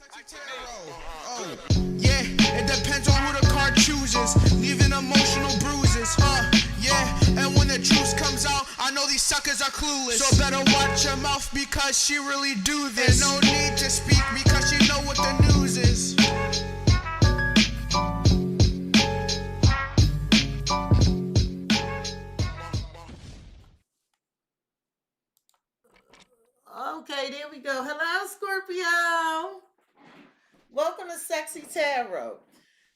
Oh, yeah, it depends on who the card chooses, leaving emotional bruises, yeah, and when the truth comes out, I know these suckers are clueless, so better watch your mouth because she really do this, and no need to speak because she know what the news is. Okay, there we go. Hello, Scorpio. Welcome to CexxiTarot.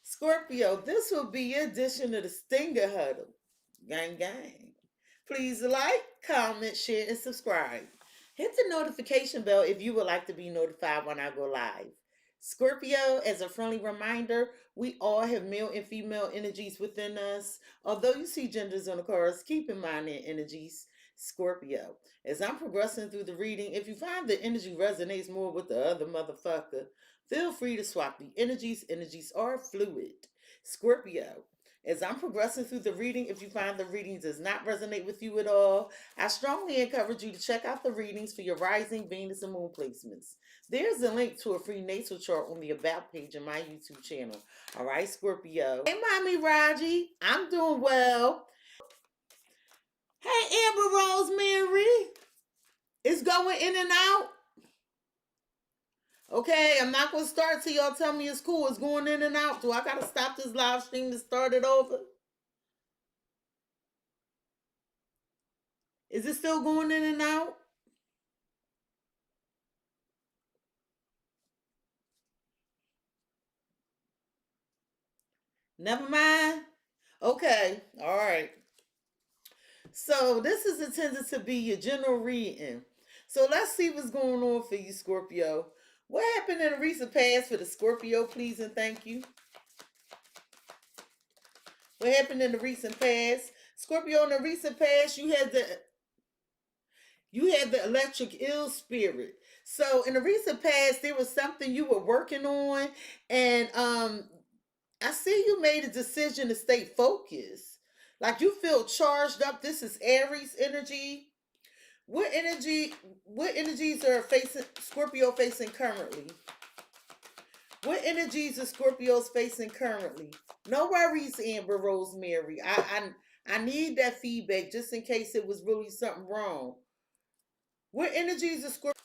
Scorpio, this will be your edition of the Stinger Huddle. Gang, gang. Please like, comment, share, and subscribe. Hit the notification bell if you would like to be notified when I go live. Scorpio, as a friendly reminder, we all have male and female energies within us. Although you see genders on the cards, keep in mind their energies. Scorpio, as I'm progressing through the reading, if you find the energy resonates more with the other motherfucker, feel free to swap the energies. Energies are fluid. Scorpio, as I'm progressing through the reading, if you find the reading does not resonate with you at all, I strongly encourage you to check out the readings for your rising Venus and Moon placements. There's a link to a free natal chart on the About page in my YouTube channel. All right, Scorpio. Hey, Mommy Raji. I'm doing well. Hey, Amber Rosemary. It's going in and out. Okay, I'm not going to start till y'all tell me it's cool. It's going in and out. Do I got to stop this live stream to start it over? Is it still going in and out? Never mind. Okay, all right. So this is intended to be your general reading. So let's see what's going on for you, Scorpio. What happened in the recent past for the Scorpio, please and thank you? What happened in the recent past? Scorpio, in the recent past, you had the electric eel spirit. So in the recent past, there was something you were working on, and I see you made a decision to stay focused. Like you feel charged up. This is Aries energy. What energies are Scorpio facing currently? What energies are Scorpios facing currently? No worries, Amber Rosemary. I need that feedback just in case it was really something wrong. What energies are Scorpio?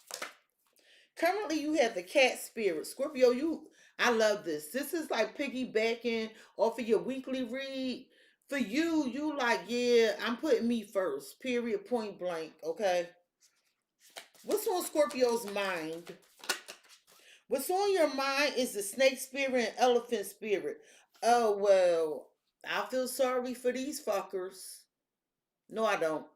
Currently, you have the cat spirit. Scorpio, I love this. This is like piggybacking off of your weekly read. For you like, yeah, I'm putting me first. Period, point blank, okay? What's on Scorpio's mind? What's on your mind is the snake spirit and elephant spirit. Oh, well, I feel sorry for these fuckers. No, I don't.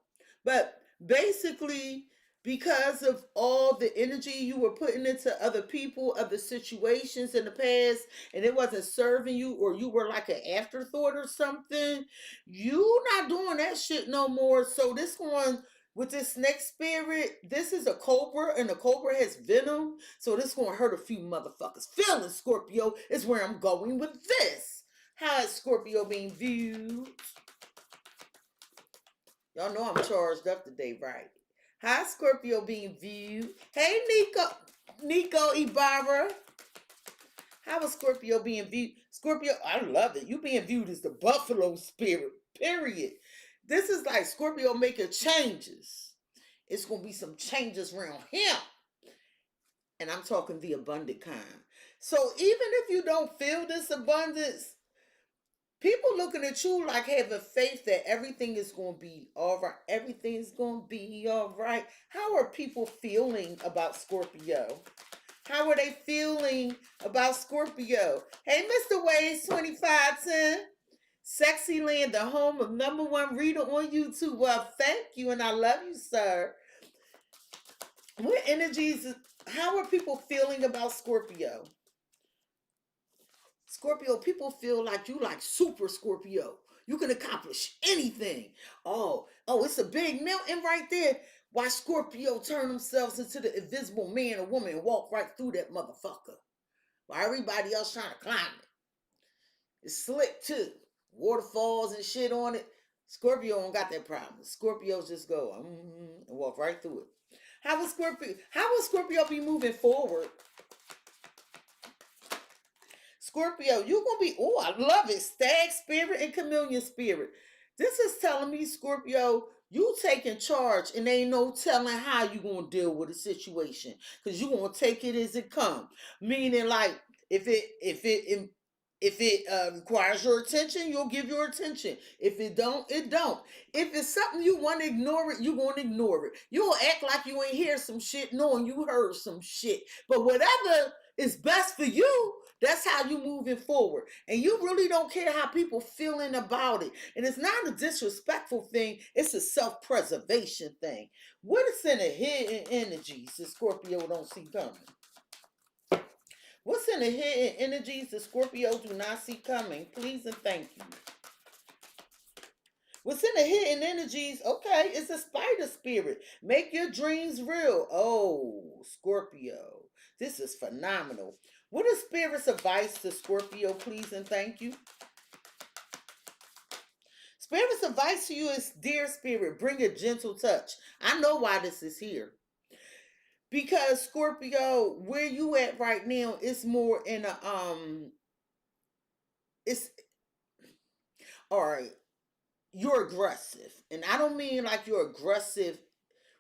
But basically, because of all the energy you were putting into other people, other situations in the past, and it wasn't serving you, or you were like an afterthought or something, you not doing that shit no more. So this one with this snake spirit, this is a cobra, and the cobra has venom. So this gonna hurt a few motherfuckers. Feeling Scorpio is where I'm going with this. How is Scorpio being viewed? Y'all know I'm charged up today, right? Hi, Scorpio being viewed. Hey, Nico Ibarra. How is Scorpio being viewed? Scorpio, I love it. You being viewed as the buffalo spirit, period. This is like Scorpio making changes. It's going to be some changes around him. And I'm talking the abundant kind. So even if you don't feel this abundance, people looking at you like having faith that everything is going to be all right. Everything is going to be all right. How are people feeling about Scorpio? How are they feeling about Scorpio? Hey, Mr. Waves 2510. Sexy Land, the home of #1 reader on YouTube. Well, thank you, and I love you, sir. What energies, how are people feeling about Scorpio? Scorpio, people feel like you like super Scorpio. You can accomplish anything. Oh, it's a big mountain right there. Why Scorpio turn themselves into the invisible man or woman and walk right through that motherfucker? While everybody else trying to climb it. It's slick too. Waterfalls and shit on it. Scorpio don't got that problem. Scorpios just go and walk right through it. How will Scorpio be moving forward? Scorpio, you're going to be, oh, I love it. Stag spirit and chameleon spirit. This is telling me, Scorpio, you taking charge and ain't no telling how you going to deal with a situation. Because you going to take it as it come. Meaning like, if it requires your attention, you'll give your attention. If it don't, it don't. If it's something you want to ignore it, you going to ignore it. You'll act like you ain't hear some shit knowing you heard some shit. But whatever is best for you, that's how you moving forward. And you really don't care how people feeling about it. And it's not a disrespectful thing. It's a self-preservation thing. What is in the hidden energies that Scorpio don't see coming? What's in the hidden energies the Scorpio do not see coming? Please and thank you. What's in the hidden energies? Okay, it's a spider spirit. Make your dreams real. Oh, Scorpio. This is phenomenal. What is spirit's advice to Scorpio? Please and thank you. Spirit's advice to you is, dear spirit, bring a gentle touch. I know why this is here. Because Scorpio, where you at right now, it's more in a it's all right. You're aggressive, and I don't mean like you're aggressive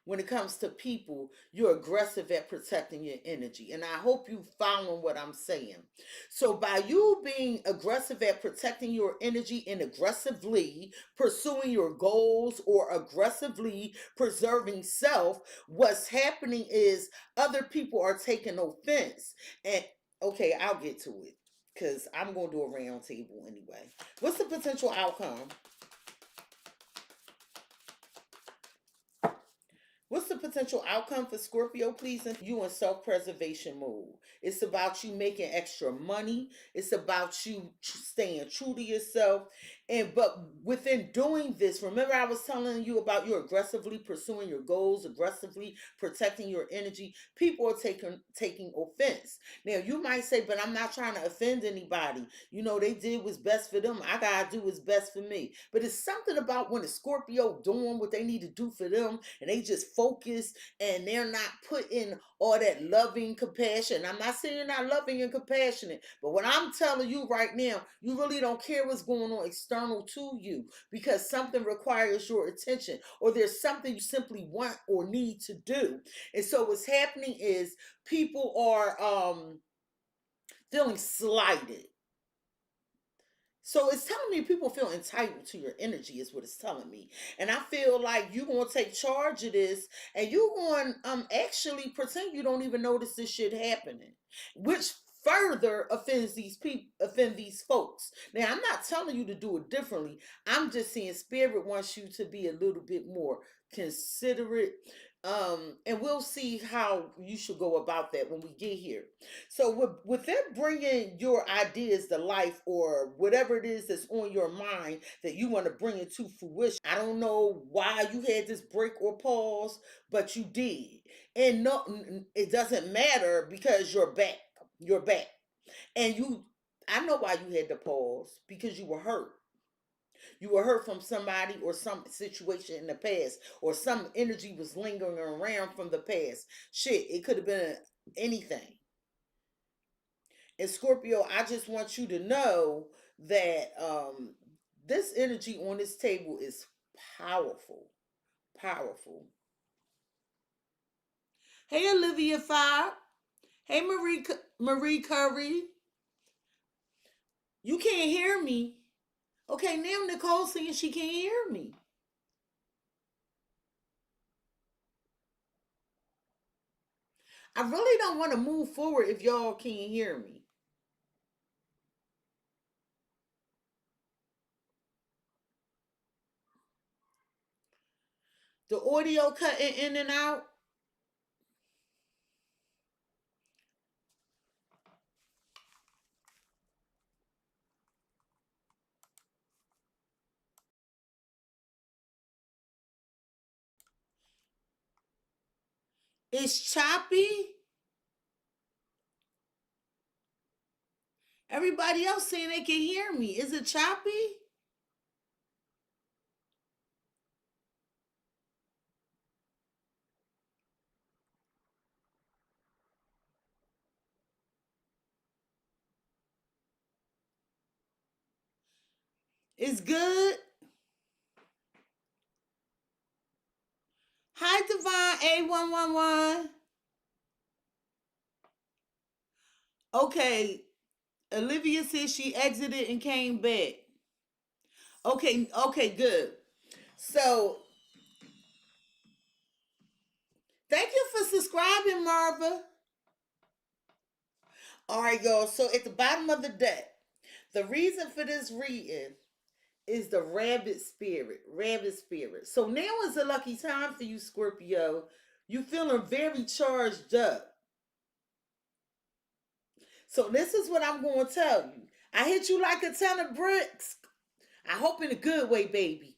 when it comes to people. You're aggressive at protecting your energy, and I hope you following what I'm saying. So by you being aggressive at protecting your energy and aggressively pursuing your goals or aggressively preserving self, what's happening is other people are taking offense. And okay, I'll get to it because I'm going to do a round table anyway. What's the potential outcome? What's the potential outcome for Scorpio, please? And you in self-preservation mode. It's about you making extra money. It's about you staying true to yourself. But within doing this, remember I was telling you about you aggressively pursuing your goals, aggressively protecting your energy. People are taking offense. Now you might say, but I'm not trying to offend anybody. You know, they did what's best for them. I gotta do what's best for me. But it's something about when a Scorpio doing what they need to do for them, and they just focus and they're not putting all that loving compassion. I'm not saying you're not loving and compassionate, but what I'm telling you right now, you really don't care what's going on external to you because something requires your attention or there's something you simply want or need to do. And so what's happening is people are feeling slighted. So it's telling me people feel entitled to your energy is what it's telling me. And I feel like you're going to take charge of this and you're going to actually pretend you don't even notice this shit happening, which further offends these people, offend these folks. Now, I'm not telling you to do it differently. I'm just saying spirit wants you to be a little bit more considerate. And we'll see how you should go about that when we get here. So with them bringing your ideas to life or whatever it is that's on your mind that you want to bring into fruition, I don't know why you had this break or pause, but you did. And no, it doesn't matter because you're back. You're back. And I know why you had to pause because you were hurt. You were hurt from somebody or some situation in the past, or some energy was lingering around from the past. Shit, it could have been anything. And Scorpio, I just want you to know that this energy on this table is powerful. Powerful. Hey, Olivia Fire. Hey, Marie Curry. You can't hear me. Okay, now Nicole's saying she can't hear me. I really don't want to move forward if y'all can't hear me. The audio cutting in and out. It's choppy. Everybody else saying they can hear me. Is it choppy? It's good. Hi, Divine A111. Okay, Olivia says she exited and came back. Okay, good. So, thank you for subscribing, Marva. All right, y'all. So, at the bottom of the deck, the reason for this reading is the rabbit spirit. Rabbit spirit. So, now is a lucky time for you, Scorpio. You feeling very charged up. So, this is what I'm going to tell you. I hit you like a ton of bricks. I hope in a good way, baby.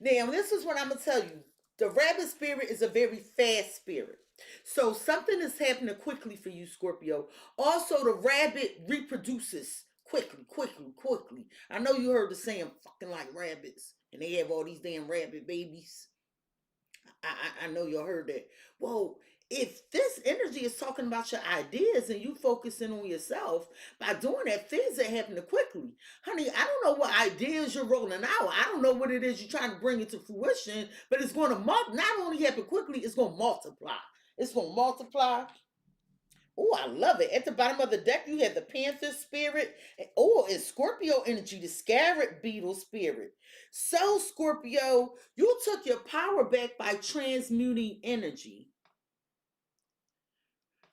Now, this is what I'm going to tell you. The rabbit spirit is a very fast spirit. So something is happening quickly for you, Scorpio. Also, the rabbit reproduces quickly. I know you heard the saying fucking like rabbits. And they have all these damn rabbit babies. I know y'all heard that. Well, if this energy is talking about your ideas and you focusing on yourself, by doing that, things are happening quickly. Honey, I don't know what ideas you're rolling out. I don't know what it is you're trying to bring into fruition, but it's going to not only happen quickly, it's going to multiply. It's going to multiply. Oh, I love it. At the bottom of the deck, you have the Panther spirit. Oh, it's Scorpio energy, the Scarab Beetle spirit. So, Scorpio, you took your power back by transmuting energy.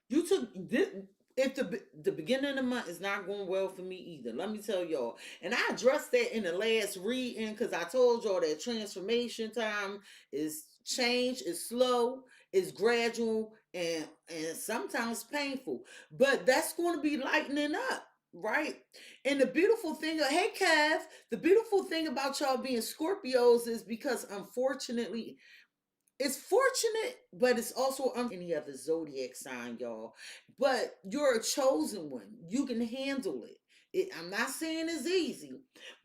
You took this. If the beginning of the month is not going well for me either, let me tell y'all. And I addressed that in the last reading because I told y'all that transformation time is change, is slow, is gradual, and sometimes painful. But that's going to be lightening up, right? And the beautiful thing, hey Kev, the beautiful thing about y'all being Scorpios is because unfortunately it's fortunate, but it's also any other zodiac sign, y'all. But you're a chosen one. You can handle it. I'm not saying it's easy,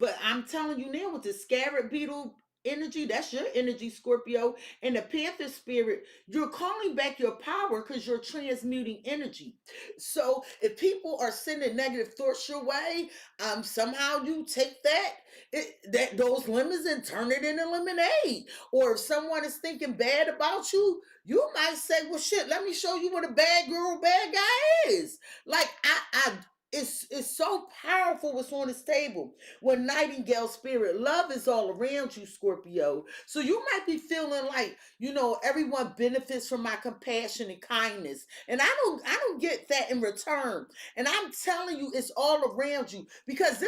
but I'm telling you now with the Scarab Beetle energy, that's your energy, Scorpio, and the Panther spirit, you're calling back your power because you're transmuting energy. So if people are sending negative thoughts your way, somehow you take those lemons and turn it into lemonade. Or if someone is thinking bad about you, you might say, well shit, let me show you what a bad girl, bad guy is. Like it's so powerful what's on this table. When Nightingale spirit, love is all around you, Scorpio. So you might be feeling like, everyone benefits from my compassion and kindness. And I don't get that in return. And I'm telling you, it's all around you. Because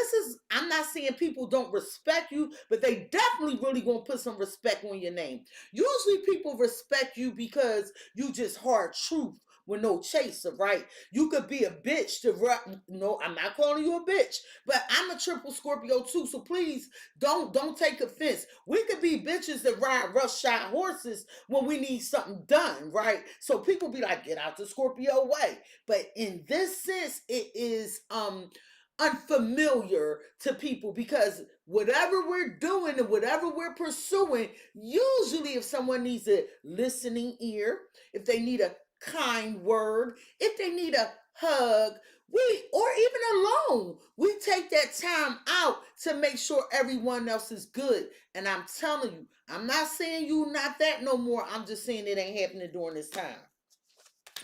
I'm not saying people don't respect you, but they definitely really gonna put some respect on your name. Usually people respect you because you just hard truth with no chaser, right? You could be a bitch to run. No, I'm not calling you a bitch, but I'm a triple Scorpio too. So please don't take offense. We could be bitches that ride roughshod horses when we need something done, right? So people be like, get out the Scorpio way. But in this sense, it is unfamiliar to people because whatever we're doing and whatever we're pursuing, usually if someone needs a listening ear, if they need a kind word, if they need a hug, or even alone, we take that time out to make sure everyone else is good. And I'm telling you, I'm not saying you not that no more. I'm just saying it ain't happening during this time.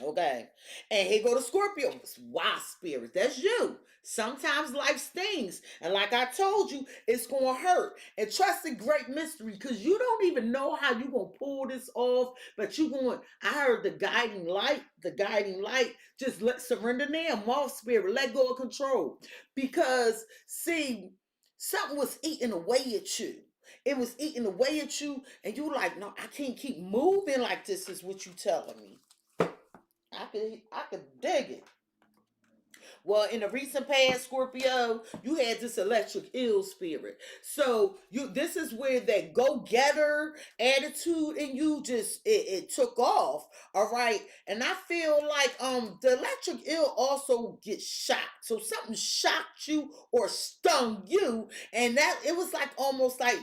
Okay. And here go the Scorpio. Wow, spirit. That's you. Sometimes life stings. And like I told you, it's going to hurt. And trust the great mystery because you don't even know how you're going to pull this off. But I heard the guiding light. Just surrender now. Moth spirit. Let go of control. Because, see, something was eating away at you. It was eating away at you. And you like, no, I can't keep moving like this is what you telling me. I could dig it. Well, in the recent past, Scorpio, you had this electric eel spirit. So this is where that go-getter attitude in you it took off. All right. And I feel like the electric eel also gets shocked. So something shocked you or stung you. And that it was like almost like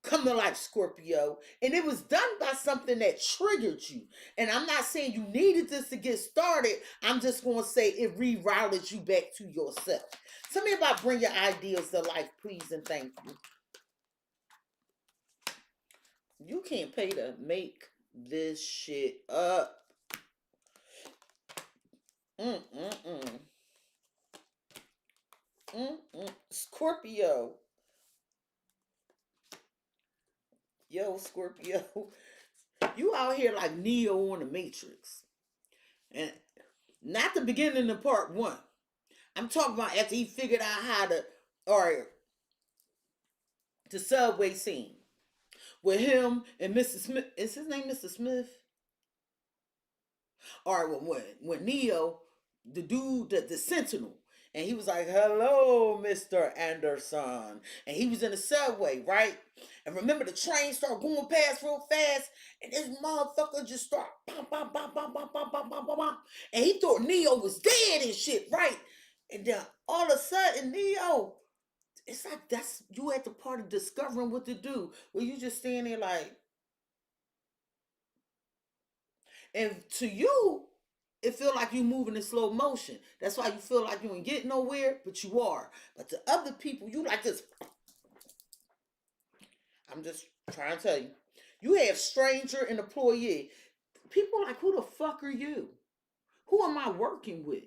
come to life, Scorpio. And it was done by something that triggered you. And I'm not saying you needed this to get started. I'm just going to say it rerouted you back to yourself. Tell me about bring your ideas to life, please and thank you. You can't pay to make this shit up. Mm-mm-mm. Mm-mm. Scorpio. Yo, Scorpio. You out here like Neo on the Matrix. And not the beginning of part one. I'm talking about after he figured out how to, or the subway scene with him and Mr. Smith. Is his name Mr. Smith? Or when Neo, the dude, the Sentinel, and he was like, "Hello, Mr. Anderson," and he was in the subway, right? And remember, the train started going past real fast, and this motherfucker just started bam, bam, bam, bam, bam, bam, bam, bam, bam, bam, and he thought Neo was dead and shit, right? And then all of a sudden, Neo, it's like that's you at the part of discovering what to do, where you just stand there like, and to you, it feel like you moving in slow motion. That's why you feel like you ain't getting nowhere, but you are. But to other people, you like this. I'm just trying to tell you. You have stranger and employee. People like, who the fuck are you? Who am I working with?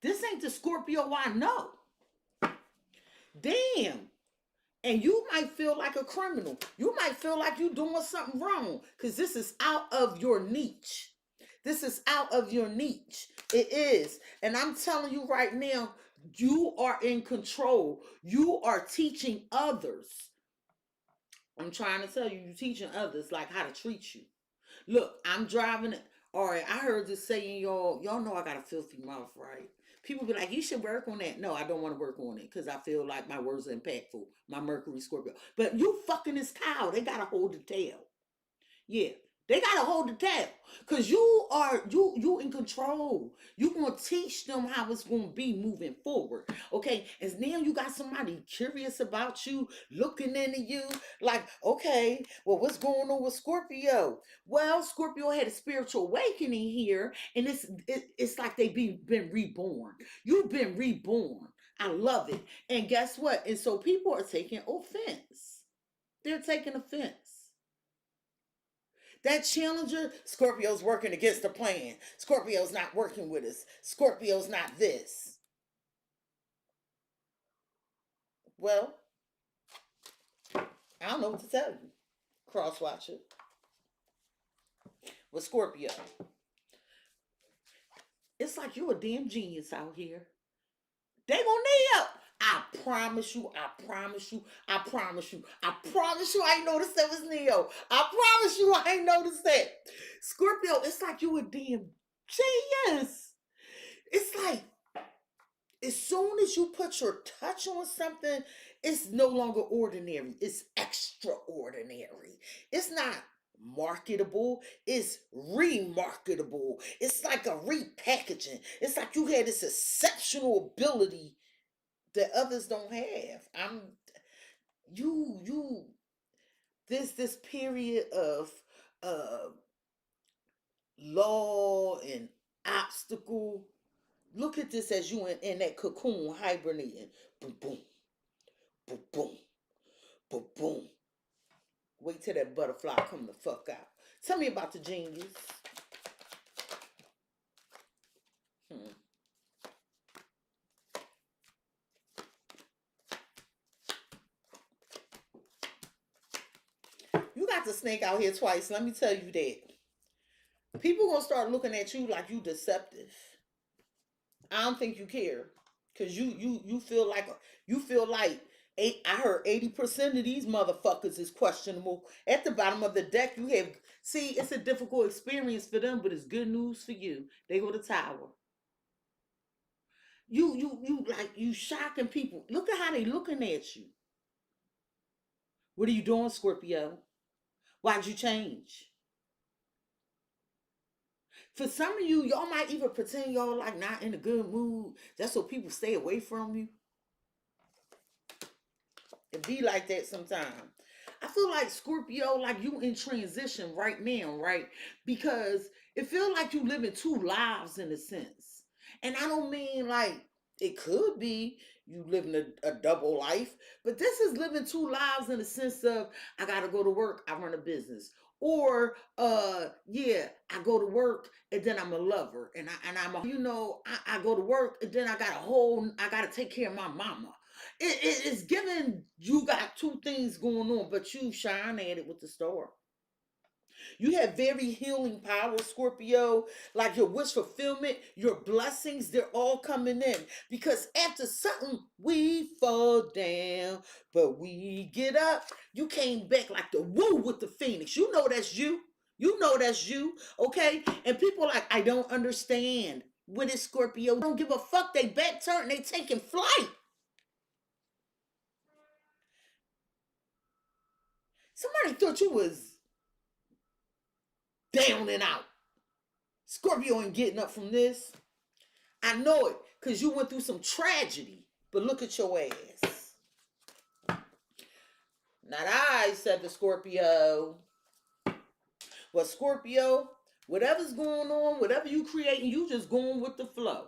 This ain't the Scorpio I know. Damn. And you might feel like a criminal. You might feel like you're doing something wrong because this is out of your niche. This is out of your niche. It is. And I'm telling you right now, you are in control. You are teaching others. I'm trying to tell you, you're teaching others like how to treat you. Look, I'm driving it. All right, I heard this saying, y'all know I got a filthy mouth, right? People be like, you should work on that. No, I don't want to work on it because I feel like my words are impactful. My Mercury Scorpio. But you fucking this cow. They gotta hold the tail. Yeah. They gotta hold the tail. Cause you in control. You gonna teach them how it's gonna be moving forward. Okay. And now you got somebody curious about you, looking into you, like, okay, well, what's going on with Scorpio? Well, Scorpio had a spiritual awakening here, and it's like been reborn. You've been reborn. I love it. And guess what? And so people are taking offense. They're taking offense. That challenger, Scorpio's working against the plan. Scorpio's not working with us. Scorpio's not this. Well, I don't know what to tell you. Crosswatcher. With Scorpio. It's like you're a damn genius out here. They gonna need help. I promise you, I promise you, I promise you, I promise you I ain't noticed that was Neo. I promise you I ain't noticed that. Scorpio, it's like you a damn genius. It's like as soon as you put your touch on something, it's no longer ordinary. It's extraordinary. It's not marketable. It's remarketable. It's like a repackaging. It's like you had this exceptional ability that others don't have. You this period of uh law and obstacle. Look at this as you in that cocoon hibernating. Boom, boom, boom, boom, boom, boom. Wait till that butterfly come the fuck out. Tell me about the genius. You got the snake out here twice. Let me tell you that. People gonna start looking at you like you deceptive. I don't think you care. Cause you feel like I heard 80% of these motherfuckers is questionable. At the bottom of the deck, you have it's a difficult experience for them, but it's good news for you. They go to tower. You shocking people. Look at how they looking at you. What are you doing, Scorpio? Why'd you change? For some of you, y'all might even pretend y'all like not in a good mood. That's so people stay away from you. It be like that sometimes. I feel like Scorpio, like you in transition right now, right? Because it feels like you living two lives in a sense. And I don't mean like It could be you living a double life, but this is living two lives in the sense of I gotta go to work, I run a business. Or yeah, I go to work and then I'm a lover and I'm a I go to work and then I gotta take care of my mama. It's giving you got two things going on, but you shine at it with the star. You have very healing power, Scorpio. Like your wish fulfillment, your blessings, they're all coming in. Because after something, we fall down, but we get up. You came back like the woo with the phoenix. You know that's you. You know that's you. Okay? And people are like, I don't understand. What is Scorpio? Don't give a fuck. They back turn. They taking flight. Somebody thought you was down and out. Scorpio ain't getting up from this. I know it because you went through some tragedy. But look at your ass. Not I, said the Scorpio. Well, Scorpio, whatever's going on, whatever you creating, you just going with the flow,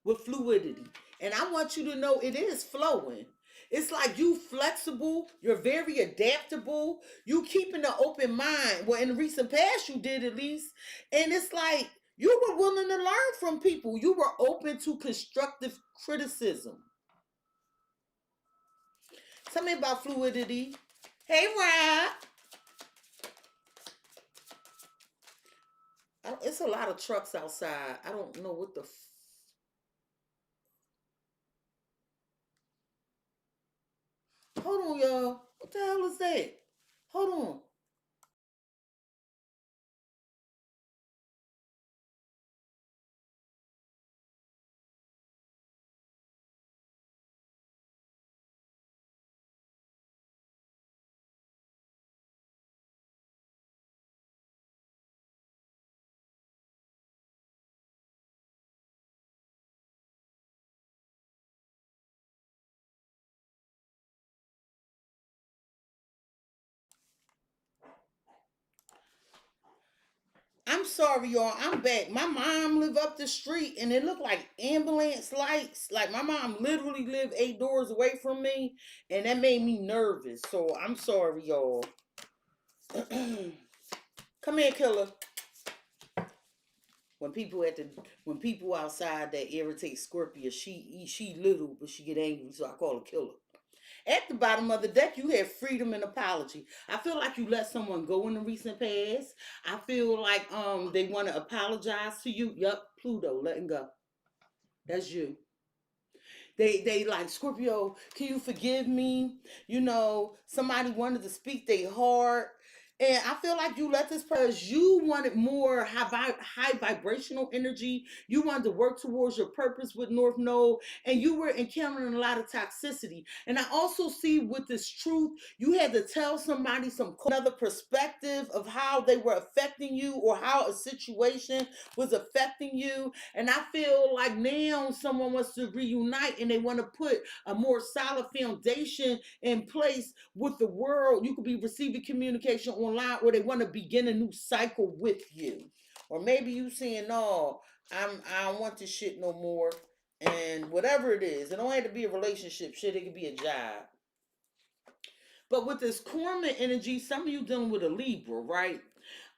with fluidity. And I want you to know it is flowing. It's like you flexible, you're very adaptable, you keeping an open mind. Well, in the recent past, you did at least. And it's like you were willing to learn from people. You were open to constructive criticism. Tell me about fluidity. Hey, Rob. It's a lot of trucks outside. I don't know what the... Hold on, y'all. What the hell is that? Hold on. I'm sorry, y'all. I'm back. My mom live up the street, and it looked like ambulance lights. Like my mom literally lived 8 doors away from me, and that made me nervous. So I'm sorry, y'all. Come here, killer. When people outside that irritate Scorpio, she little, but she get angry, so I call her killer. At the bottom of the deck, you have freedom and apology. I feel like you let someone go in the recent past. I feel like they want to apologize to you. Yup, Pluto, letting go. That's you. They like, Scorpio, can you forgive me? Somebody wanted to speak their heart. And I feel like you let this person, you wanted more high vibrational energy. You wanted to work towards your purpose with North Node, and you were encountering a lot of toxicity. And I also see with this truth, you had to tell somebody another perspective of how they were affecting you or how a situation was affecting you. And I feel like now someone wants to reunite and they want to put a more solid foundation in place with the world. You could be receiving communication online, or they want to begin a new cycle with you. Or maybe you saying, no, I don't want this shit no more. And whatever it is, it don't have to be a relationship shit, it could be a job. But with this karma energy, some of you dealing with a Libra, right?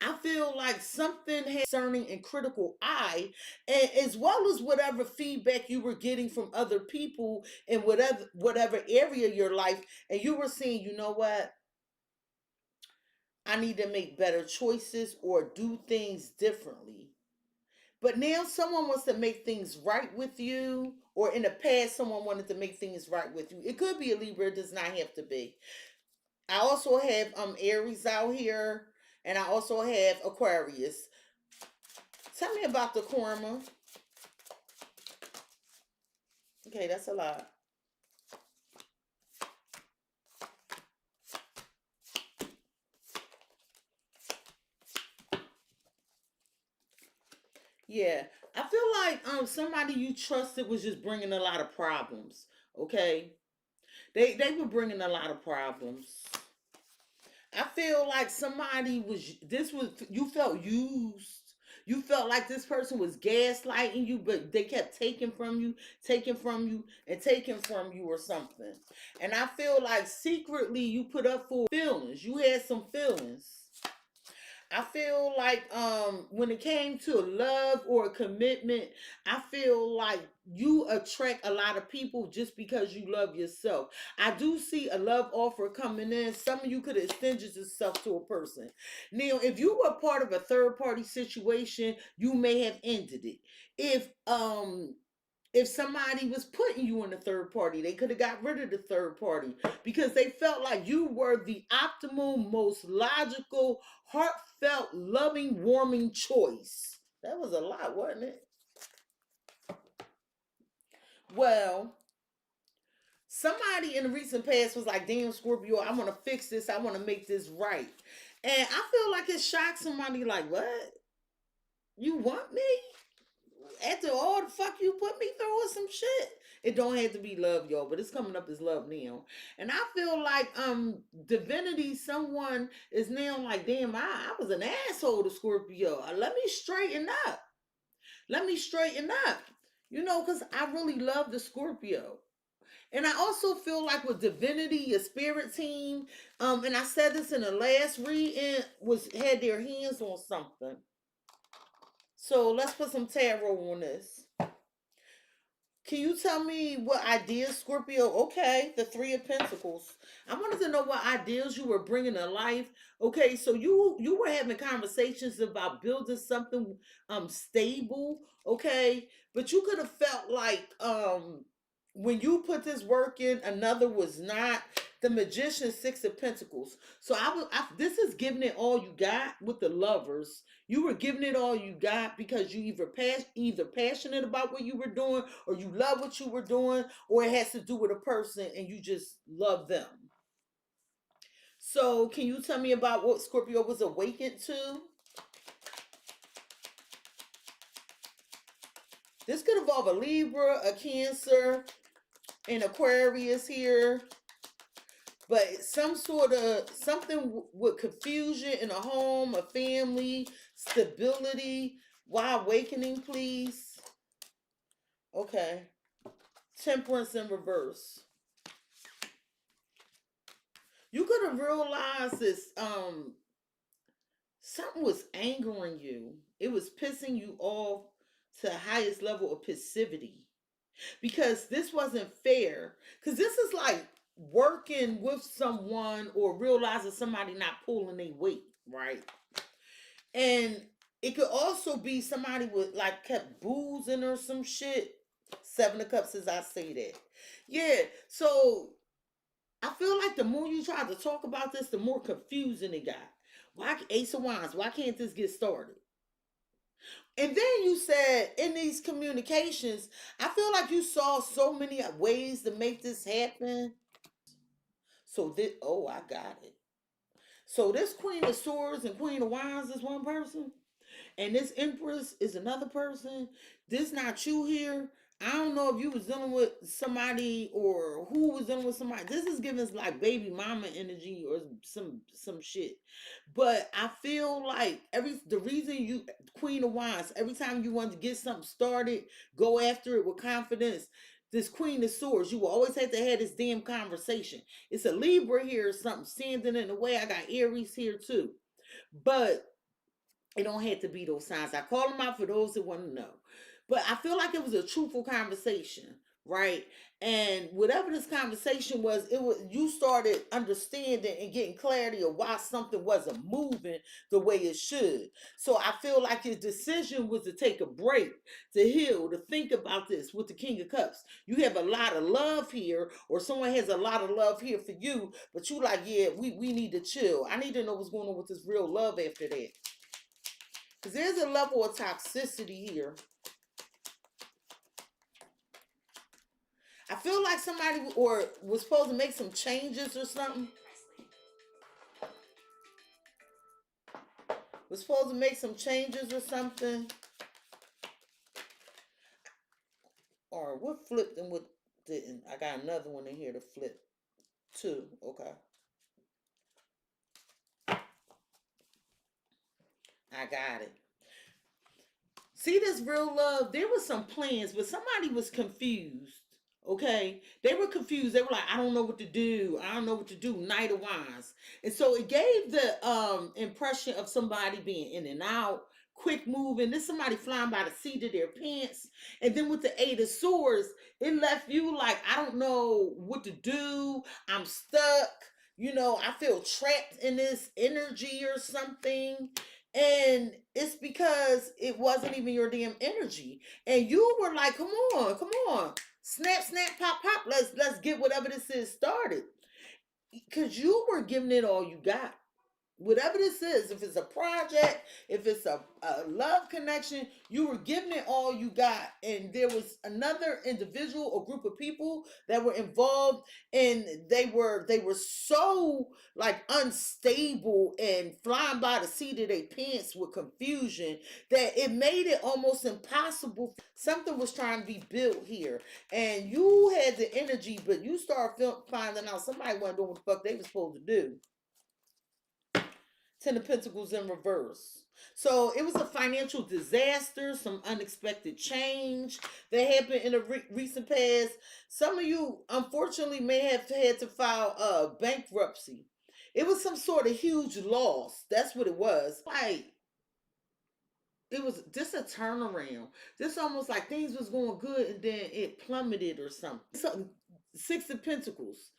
I feel like something has concerning and critical eye, and as well as whatever feedback you were getting from other people in whatever area of your life, and you were saying, you know what? I need to make better choices or do things differently. But now someone wants to make things right with you, or in the past, someone wanted to make things right with you. It could be a Libra, it does not have to be. I also have Aries out here, and I also have Aquarius. Tell me about the karma. Okay, that's a lot. Yeah, I feel like somebody you trusted was just bringing a lot of problems. Okay, they were bringing a lot of problems. I feel like somebody was. This was you felt used. You felt like this person was gaslighting you, but they kept taking from you, taking from you, and taking from you or something. And I feel like secretly you put up for feelings. You had some feelings. I feel like when it came to love or a commitment, I feel like you attract a lot of people just because you love yourself. I do see a love offer coming in. Some of you could have extended yourself to a person. Now, if you were part of a third party situation, you may have ended it. If somebody was putting you in a third party, they could have got rid of the third party because they felt like you were the optimal, most logical, heartfelt, loving, warming choice. That was a lot, wasn't it? Well, somebody in the recent past was like, damn, Scorpio, I want to fix this. I want to make this right. And I feel like it shocked somebody like, what? You want me? After all the fuck you put me through or some shit. It don't have to be love, y'all, but it's coming up as love now. And I feel like divinity, someone is now like, damn, I was an asshole to Scorpio. Let me straighten up. Let me straighten up. You know, because I really love the Scorpio. And I also feel like with divinity, your spirit team, and I said this in the last reading, had their hands on something. So let's put some tarot on this. Can you tell me what ideas, Scorpio? Okay, the Three of Pentacles. I wanted to know what ideas you were bringing to life. Okay, so you were having conversations about building something stable. Okay, but you could have felt like when you put this work in, another was not. The Magician, Six of Pentacles. So this is giving it all you got with the Lovers. You were giving it all you got because you either passionate about what you were doing, or you love what you were doing, or it has to do with a person and you just love them. So can you tell me about what Scorpio was awakened to? This could involve a Libra, a Cancer, an Aquarius here. But some sort of something with confusion in a home, a family, stability. Why awakening, please? Okay. Temperance in reverse. You could have realized this something was angering you. It was pissing you off to the highest level of passivity. Because this wasn't fair. Because this is like working with someone or realizing somebody not pulling their weight, right? And it could also be somebody with like kept boozing or some shit. Seven of Cups, as I say that. Yeah, so I feel like the more you try to talk about this, the more confusing it got. Why Ace of Wands? Why can't this get started? And then you said in these communications, I feel like you saw so many ways to make this happen. So this, oh, I got it. So this Queen of Swords and Queen of Wands is one person, and this Empress is another person. This not you here. I don't know if you was dealing with somebody or who was dealing with somebody. This is giving us like baby mama energy or some shit. But I feel like the reason you Queen of Wands, every time you want to get something started, go after it with confidence. This Queen of Swords, you will always have to have this damn conversation. It's a Libra here or something standing in the way. I got Aries here too. But it don't have to be those signs. I call them out for those that want to know. But I feel like it was a truthful conversation, right? And whatever this conversation was, you started understanding and getting clarity of why something wasn't moving the way it should. So I feel like his decision was to take a break, to heal, to think about this with the King of Cups. You have a lot of love here, or someone has a lot of love here for you, but you like, yeah, we need to chill. I need to know what's going on with this real love after that. Because there's a level of toxicity here. I feel like somebody was supposed to make some changes or something. Was supposed to make some changes or something. Or what flipped and what didn't. I got another one in here to flip too. Okay. I got it. See this real love? There was some plans, but somebody was confused. Okay, they were confused. They were like, I don't know what to do. I don't know what to do. Knight of Wands, and so it gave the impression of somebody being in and out, quick moving. Then somebody flying by the seat of their pants, and then with the Eight of Swords, it left you like, I don't know what to do. I'm stuck. You know, I feel trapped in this energy or something. And it's because it wasn't even your damn energy. And you were like, come on, come on. Snap, snap, pop, pop. Let's get whatever this is started. Cause you were giving it all you got. Whatever this is, if it's a project, if it's a love connection, you were giving it all you got. And there was another individual or group of people that were involved, and they were so like unstable and flying by the seat of their pants with confusion that it made it almost impossible. Something was trying to be built here, and you had the energy, but you started finding out somebody wasn't doing what the fuck they was supposed to do. Ten of Pentacles in reverse. So it was a financial disaster, some unexpected change that happened in the recent past. Some of you, unfortunately, may have had to file bankruptcy. It was some sort of huge loss. That's what it was. Like, it was just a turnaround. Just almost like things was going good and then it plummeted or something. So, Six of Pentacles.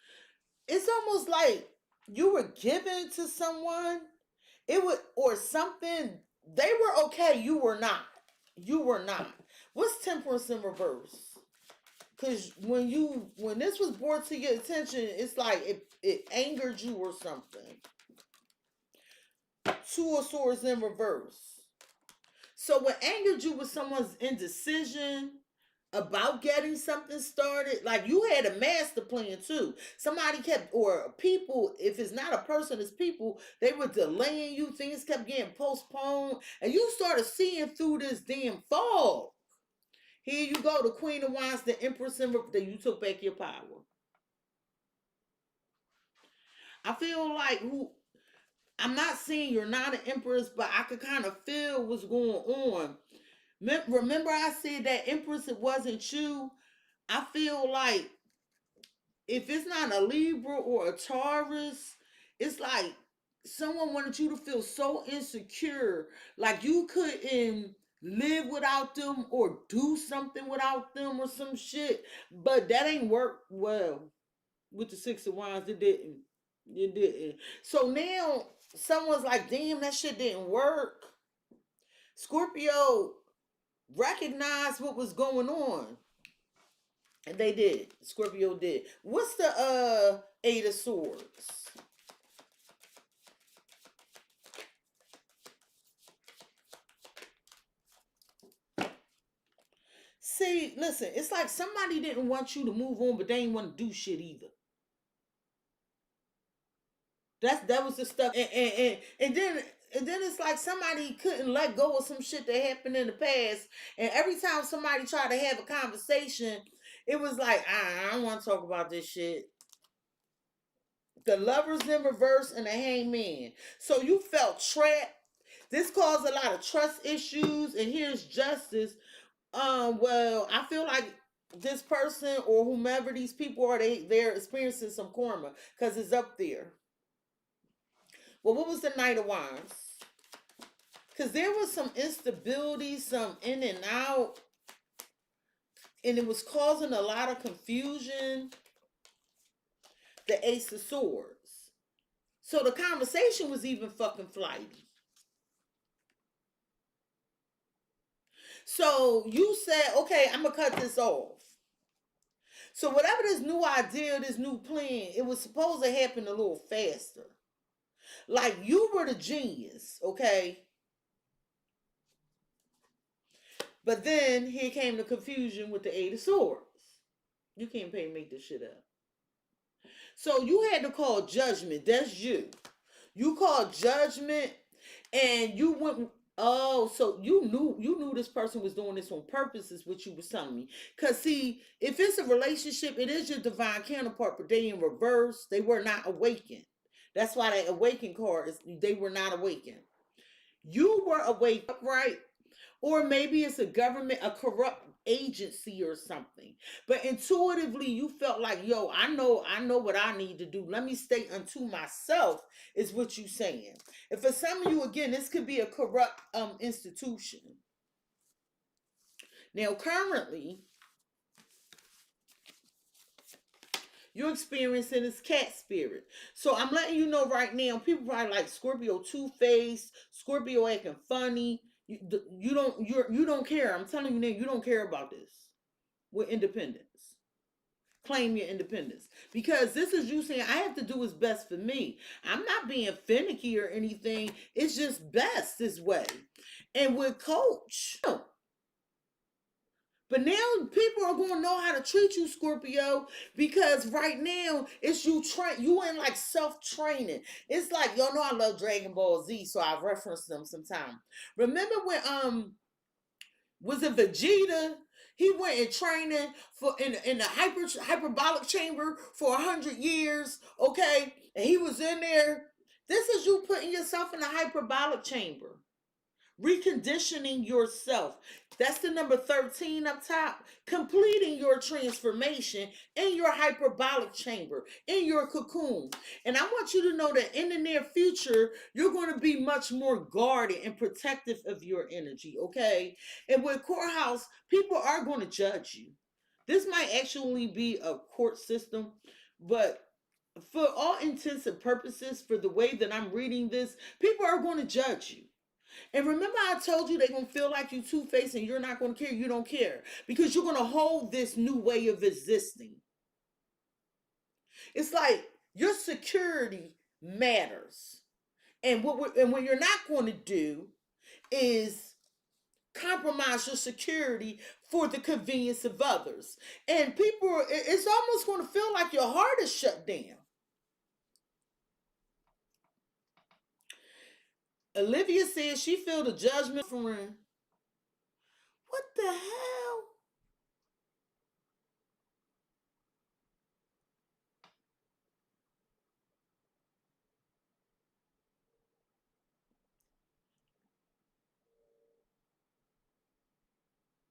It's almost like you were given to someone, it would, or something. They were okay, you were not. You were not. What's Temperance in reverse? Because when this was brought to your attention, it's like it angered you or something. Two of Swords in reverse. So what angered you was someone's indecision about getting something started. Like, you had a master plan too. Somebody kept, or people, if it's not a person, it's people, they were delaying you. Things kept getting postponed, and you started seeing through this damn fog. Here you go, the Queen of Wands, the Empress, and that you took back your power. I feel like I'm not saying you're not an Empress, but I could kind of feel what's going on. Remember I said that Empress, it wasn't you. I feel like if it's not a Libra or a Taurus, it's like someone wanted you to feel so insecure, like you couldn't live without them or do something without them or some shit. But that ain't worked well with the Six of Wands. It didn't. It didn't. So now someone's like, damn, that shit didn't work. Scorpio recognized what was going on. And they did. Scorpio did. What's the Eight of Swords? See, listen, it's like somebody didn't want you to move on, but they didn't want to do shit either. That was the stuff. And then it's like somebody couldn't let go of some shit that happened in the past. And every time somebody tried to have a conversation, it was like, I don't want to talk about this shit. The Lovers in reverse and the Hangman. So you felt trapped. This caused a lot of trust issues. And here's justice. Well, I feel like this person or whomever these people are, they're experiencing some karma because it's up there. Well, what was the Knight of Wands? Because there was some instability, some in and out, and it was causing a lot of confusion. The Ace of Swords. So the conversation was even fucking flighty. So you said, okay, I'm going to cut this off. So whatever this new idea, this new plan, it was supposed to happen a little faster. Like, you were the genius, okay? But then here came the confusion with the Eight of Swords. You can't pay to make this shit up. So you had to call judgment. That's you. You called judgment, and you went. Oh, so you knew this person was doing this on purpose, is what you was telling me. Because see, if it's a relationship, it is your divine counterpart, but they in reverse. They were not awakened. That's why that awakened card is, they were not awakened. You were awake, right? Or maybe it's a government, a corrupt agency or something. But intuitively you felt like, yo, I know what I need to do. Let me stay unto myself, is what you saying. And for some of you, again, this could be a corrupt institution. Now currently, you're experiencing this cat spirit. So I'm letting you know right now, people probably like Scorpio two-faced, Scorpio acting funny. You don't care. I'm telling you now, you don't care about this with independence. Claim your independence. Because this is you saying, I have to do what's best for me. I'm not being finicky or anything. It's just best this way. And with Coach, but now people are going to know how to treat you, Scorpio, because right now it's you in like self-training. It's like, y'all know I love Dragon Ball Z, so I reference them sometimes. Remember when was it Vegeta? He went in training for in the hyperbolic chamber for 100 years, okay? And he was in there. This is you putting yourself in a hyperbolic chamber, reconditioning yourself. That's the number 13 up top. Completing your transformation in your hyperbolic chamber, in your cocoon. And I want you to know that in the near future, you're going to be much more guarded and protective of your energy, okay? And with Courthouse, people are going to judge you. This might actually be a court system, but for all intents and purposes, for the way that I'm reading this, people are going to judge you. And remember I told you they're going to feel like you two-faced and you're not going to care. You don't care. Because you're going to hold this new way of existing. It's like your security matters. And what you're not going to do is compromise your security for the convenience of others. And people, it's almost going to feel like your heart is shut down. Olivia says she feel the judgment from her. What the hell?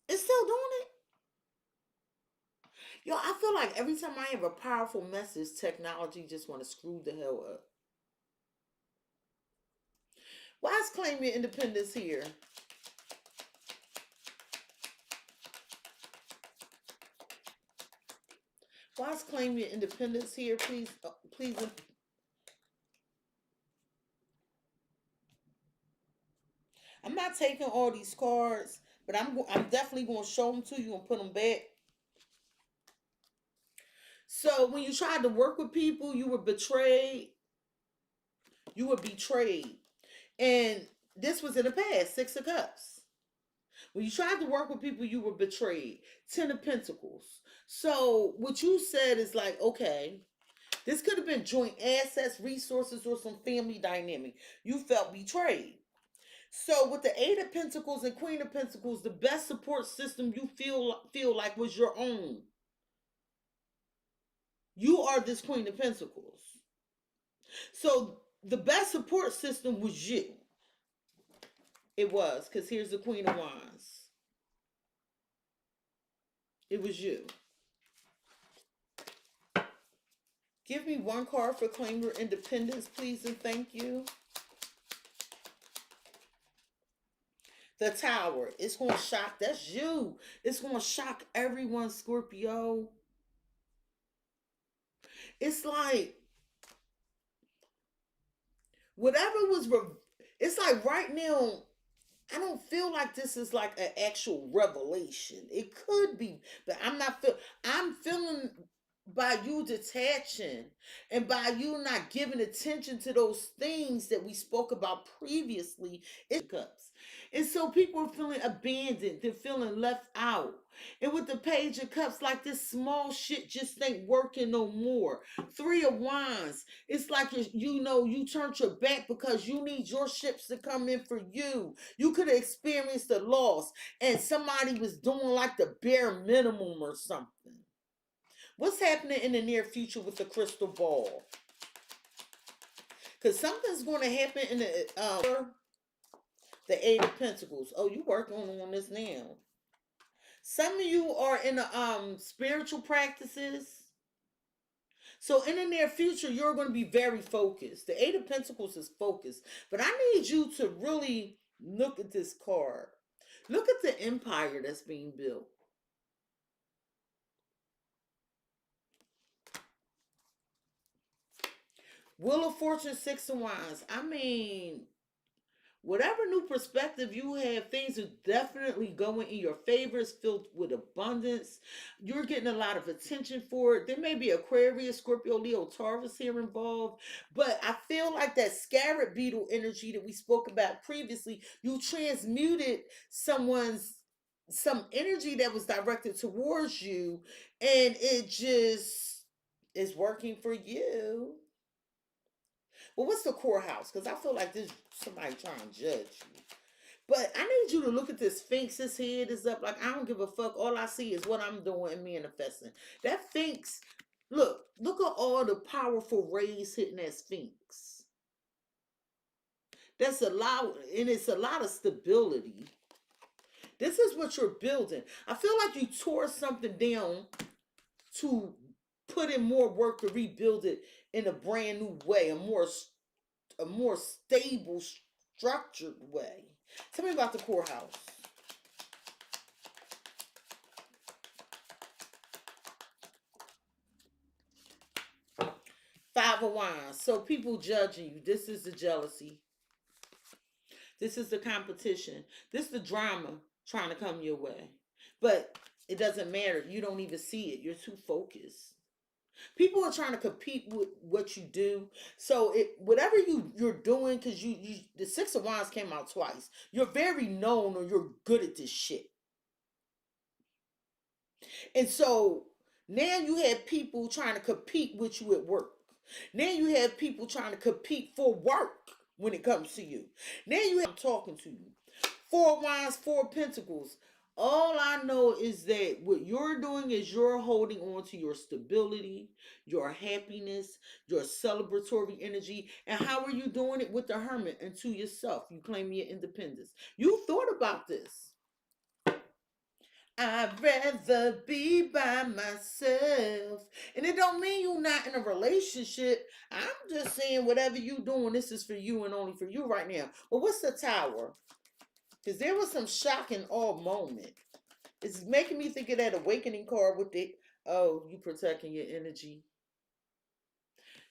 It's still doing it. Yo, I feel like every time I have a powerful message, technology just want to screw the hell up. Why is claim your independence here? Why is claim your independence here? Please, please. I'm not taking all these cards, but I'm definitely going to show them to you and put them back. So when you tried to work with people, you were betrayed. You were betrayed. And this was in the past, 6 of Cups. When you tried to work with people, you were betrayed. 10 of Pentacles. So what you said is like, okay, this could have been joint assets, resources, or some family dynamic. You felt betrayed. So with the 8 of Pentacles and Queen of Pentacles, the best support system you feel like was your own. You are this Queen of Pentacles. So the best support system was you. It was, because here's the Queen of Wands. It was you. Give me one card for claim your independence, please, and thank you. The Tower. It's going to shock. That's you. It's going to shock everyone, Scorpio. It's like, whatever was, it's like right now, I don't feel like this is like an actual revelation. It could be, but I'm feeling by you detaching and by you not giving attention to those things that we spoke about previously. It's Cups. And so people are feeling abandoned. They're feeling left out. And with the Page of Cups, like this small shit just ain't working no more. 3 of Wands. It's like you turned your back because you need your ships to come in for you. You could have experienced a loss and somebody was doing like the bare minimum or something. What's happening in the near future with the crystal ball? Because something's going to happen in the The Eight of Pentacles. Oh, you working on this now. Some of you are in the spiritual practices. So in the near future, you're going to be very focused. The Eight of Pentacles is focused. But I need you to really look at this card. Look at the empire that's being built. Wheel of Fortune, Six of Wands. I mean, whatever new perspective you have, things are definitely going in your favor. It's filled with abundance. You're getting a lot of attention for it. There may be Aquarius, Scorpio, Leo, Taurus here involved, but I feel like that scarab beetle energy that we spoke about previously, you transmuted some energy that was directed towards you, and it just is working for you. Well, what's the core house? Because I feel like there's somebody trying to judge you. But I need you to look at this Sphinx. His head is up. Like, I don't give a fuck. All I see is what I'm doing and manifesting. That Sphinx, look at all the powerful rays hitting that Sphinx. That's a lot, and it's a lot of stability. This is what you're building. I feel like you tore something down to put in more work to rebuild it in a brand new way, a more stable, structured way. Tell me about the core house. Five of Wands. So people judging you. This is the jealousy. This is the competition. This is the drama trying to come your way. But it doesn't matter. You don't even see it. You're too focused. People are trying to compete with what you do. So whatever you're doing, because you the Six of Wands came out twice. You're very known, or you're good at this shit. And so now you have people trying to compete with you at work. Now you have people trying to compete for work when it comes to you. Now you have talking to you. Four of Wands, Four of Pentacles. All I know is that what you're doing is you're holding on to your stability, your happiness, your celebratory energy. And how are you doing it with the Hermit and to yourself? You claim your independence. You thought about this. I'd rather be by myself. And it don't mean you're not in a relationship. I'm just saying whatever you doing, this is for you and only for you right now. But what's the Tower? Because there was some shock in all moment. It's making me think of that awakening card with the, oh, you protecting your energy.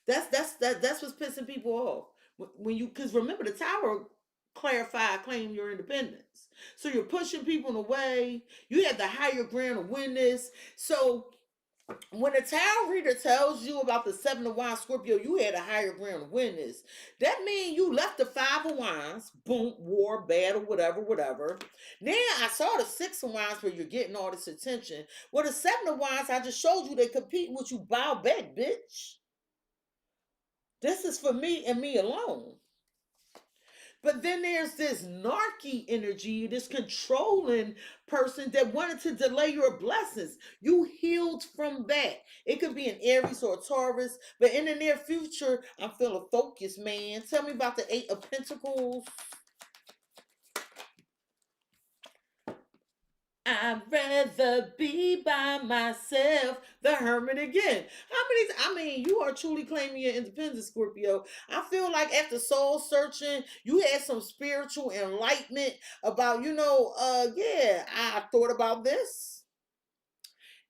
That's what's pissing people off. When you, because remember, the Tower claim your independence. So you're pushing people in a way. You have the higher ground to win this. So when a tarot reader tells you about the Seven of Wands, Scorpio, you had a higher ground to win this. That means you left the Five of Wands, boom, war, battle, whatever. Now I saw the Six of Wands where you're getting all this attention. Well, the Seven of Wands, I just showed you they compete with you. Bow back, bitch. This is for me and me alone. But then there's this narky energy, this controlling person that wanted to delay your blessings. You healed from that. It could be an Aries or a Taurus, but in the near future, I'm feeling focused, man. Tell me about the Eight of Pentacles. I'd rather be by myself. The Hermit again. I mean, you are truly claiming your independence, Scorpio. I feel like after soul searching, you had some spiritual enlightenment about, yeah, I thought about this.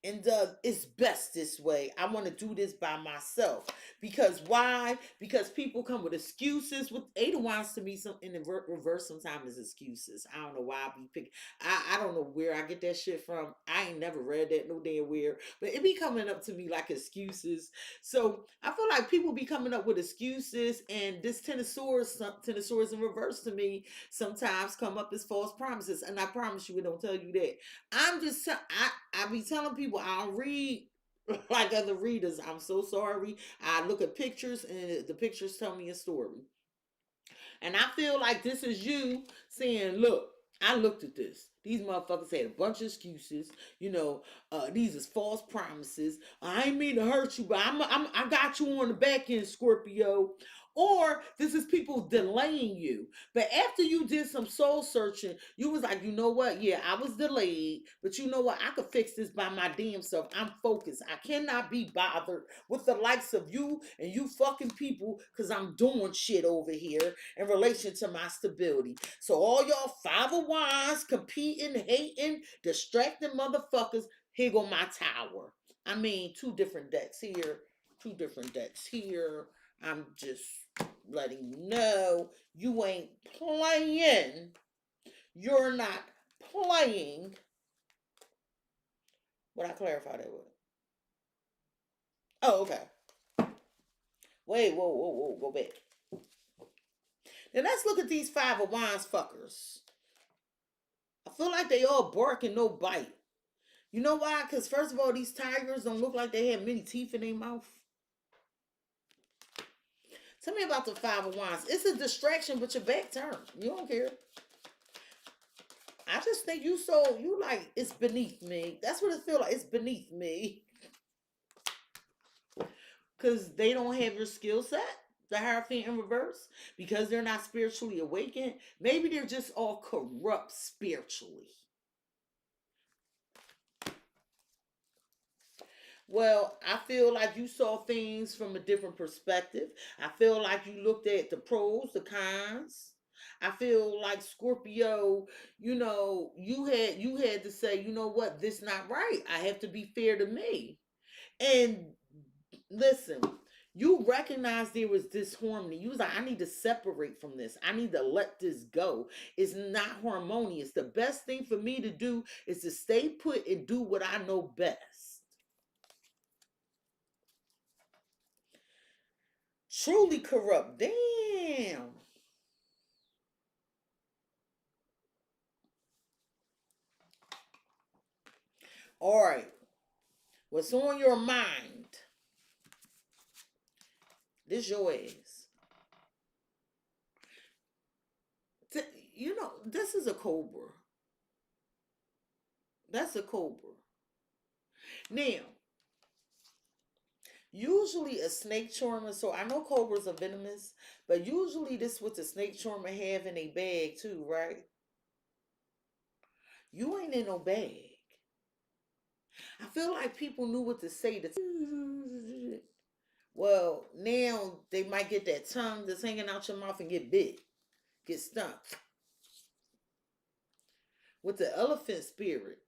And it's best this way. I want to do this by myself. Because why? Because people come with excuses. With Eight of Wands to me, in the reverse sometimes is excuses. I don't know why I be picking. I don't know where I get that shit from. I ain't never read that no damn where. But it be coming up to me like excuses. So I feel like people be coming up with excuses. And this Ten of Swords in reverse to me sometimes come up as false promises. And I promise you it don't tell you that. I'm just, I be telling people I don't read like other readers. I'm so sorry. I look at pictures and the pictures tell me a story. And I feel like this is you saying, look, I looked at this. These motherfuckers had a bunch of excuses. These is false promises. I ain't mean to hurt you, but I got you on the back end, Scorpio. Or this is people delaying you. But after you did some soul searching, you was like, you know what? Yeah, I was delayed, but you know what? I could fix this by my damn self. I'm focused. I cannot be bothered with the likes of you and you fucking people because I'm doing shit over here in relation to my stability. So all y'all Five of Wands, competing, hating, distracting motherfuckers, here go my tower. I mean, two different decks here, two different decks here. I'm just letting you know you ain't playing. You're not playing. What I clarify that with? Oh, okay. Wait, whoa, go back. Now let's look at these Five of Wands fuckers. I feel like they all bark and no bite. You know why? Because first of all, these tigers don't look like they have many teeth in their mouth. Tell me about the Five of Wands. It's a distraction, but your back turned. You don't care. I just think you like, it's beneath me. That's what it feels like. It's beneath me. Because they don't have your skill set. The Hierophant in reverse. Because they're not spiritually awakened. Maybe they're just all corrupt spiritually. Well, I feel like you saw things from a different perspective. I feel like you looked at the pros, the cons. I feel like Scorpio, you had to say, you know what, this not right. I have to be fair to me. And listen, you recognize there was disharmony. You was like, I need to separate from this. I need to let this go. It's not harmonious. The best thing for me to do is to stay put and do what I know best. Truly corrupt. Damn. All right. What's on your mind? This your ass. This is a cobra. That's a cobra. Now, usually a snake charmer, so I know cobras are venomous, but usually this is what the snake charmer have in a bag too, right? You ain't in no bag. I feel like people knew what to say. Well, now they might get that tongue that's hanging out your mouth and get bit, get stung. With the elephant spirit,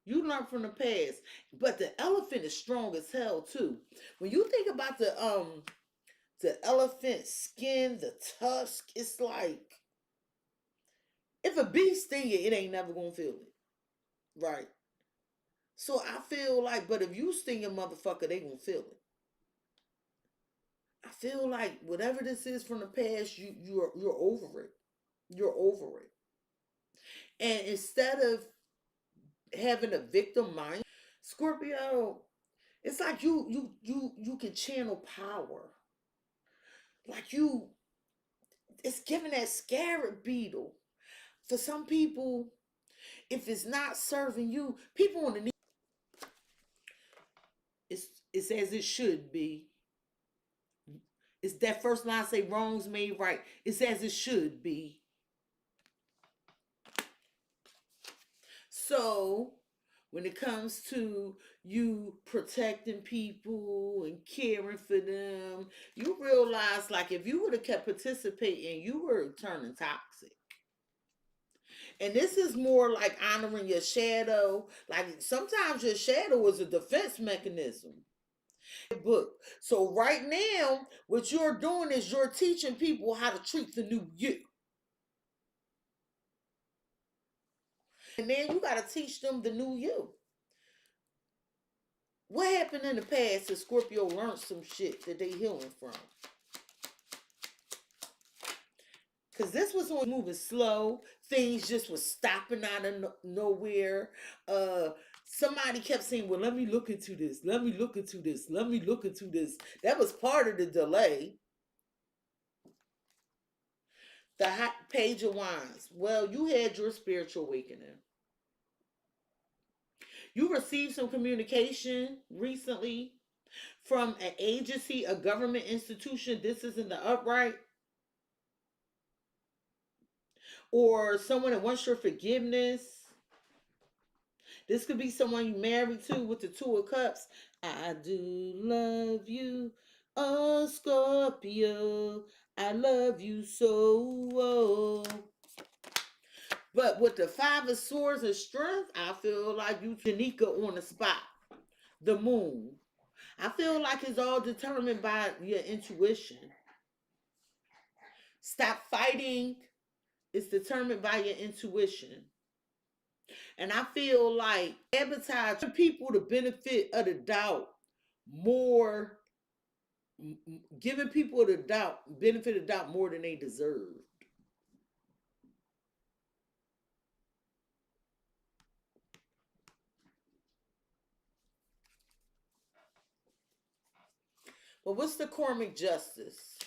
you learn from the past, but the elephant is strong as hell too. When you think about the elephant skin, the tusk, it's like if a bee sting you, it ain't never gonna feel it, right? So I feel like, but if you sting a motherfucker, they gonna feel it. I feel like whatever this is from the past, you're over it. You're over it. And instead of having a victim mind, Scorpio, it's like you can channel power. Like it's giving that scarab beetle. For some people, if it's not serving you, people on the it's as it should be. It's that first line say wrongs made right. It's as it should be. So when it comes to you protecting people and caring for them, you realize like if you would have kept participating, you were turning toxic. And this is more like honoring your shadow. Like sometimes your shadow is a defense mechanism. Book. So right now, what you're doing is you're teaching people how to treat the new you. And then you got to teach them the new you. What happened in the past that Scorpio learned some shit that they healing from? Because this was on moving slow. Things just was stopping out of nowhere. Somebody kept saying, well, let me look into this. Let me look into this. Let me look into this. That was part of the delay. The Page of Wands. Well, you had your spiritual awakening. You received some communication recently. From an agency, a government institution, this is in the upright, or someone that wants your forgiveness. This could be someone you married to with the Two of Cups. I do love you, oh Scorpio. I love you so. Oh. But with the Five of Swords and Strength, I feel like you Janika on the spot. The moon. I feel like it's all determined by your intuition. Stop fighting. It's determined by your intuition. And I feel like sabotage people the benefit of the doubt more, giving people the benefit of the doubt more than they deserve. But what's the karmic justice?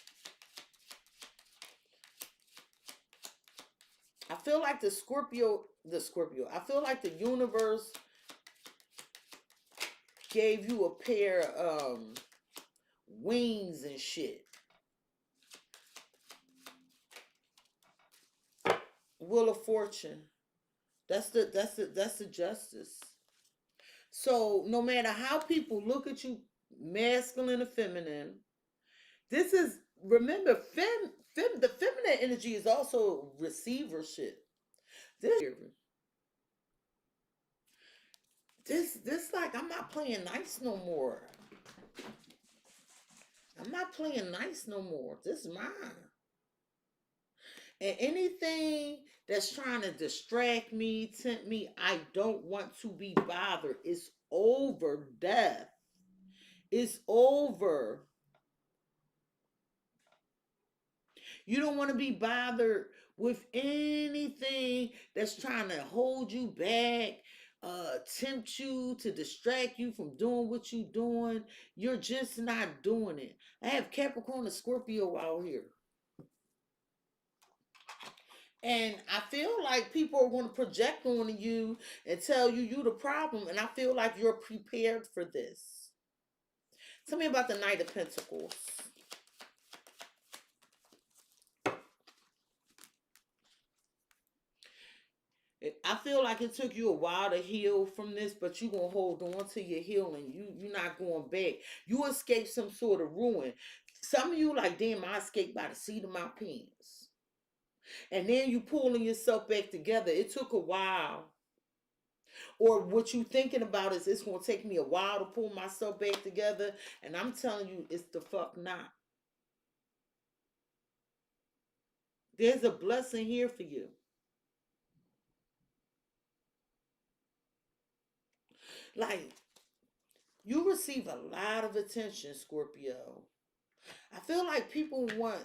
I feel like the Scorpio, I feel like the universe gave you a pair of wings and shit. Wheel of Fortune. That's the justice. So no matter how people look at you, masculine or feminine, this is, remember, the feminine energy is also receivership. This like, I'm not playing nice no more. I'm not playing nice no more. This is mine. And anything that's trying to distract me, tempt me, I don't want to be bothered. It's over, death. It's over. You don't want to be bothered with anything that's trying to hold you back, tempt you, to distract you from doing what you're doing. You're just not doing it. I have Capricorn and Scorpio out here. And I feel like people are going to project on you and tell you you're the problem. And I feel like you're prepared for this. Tell me about the Knight of Pentacles. I feel like it took you a while to heal from this, but you're going to hold on to your healing. You're not going back. You escaped some sort of ruin. Some of you like, damn, I escaped by the seat of my pants. And then you pulling yourself back together. It took a while. Or what you thinking about is, it's going to take me a while to pull myself back together. And I'm telling you, it's the fuck not. There's a blessing here for you. Like, you receive a lot of attention, Scorpio. I feel like people want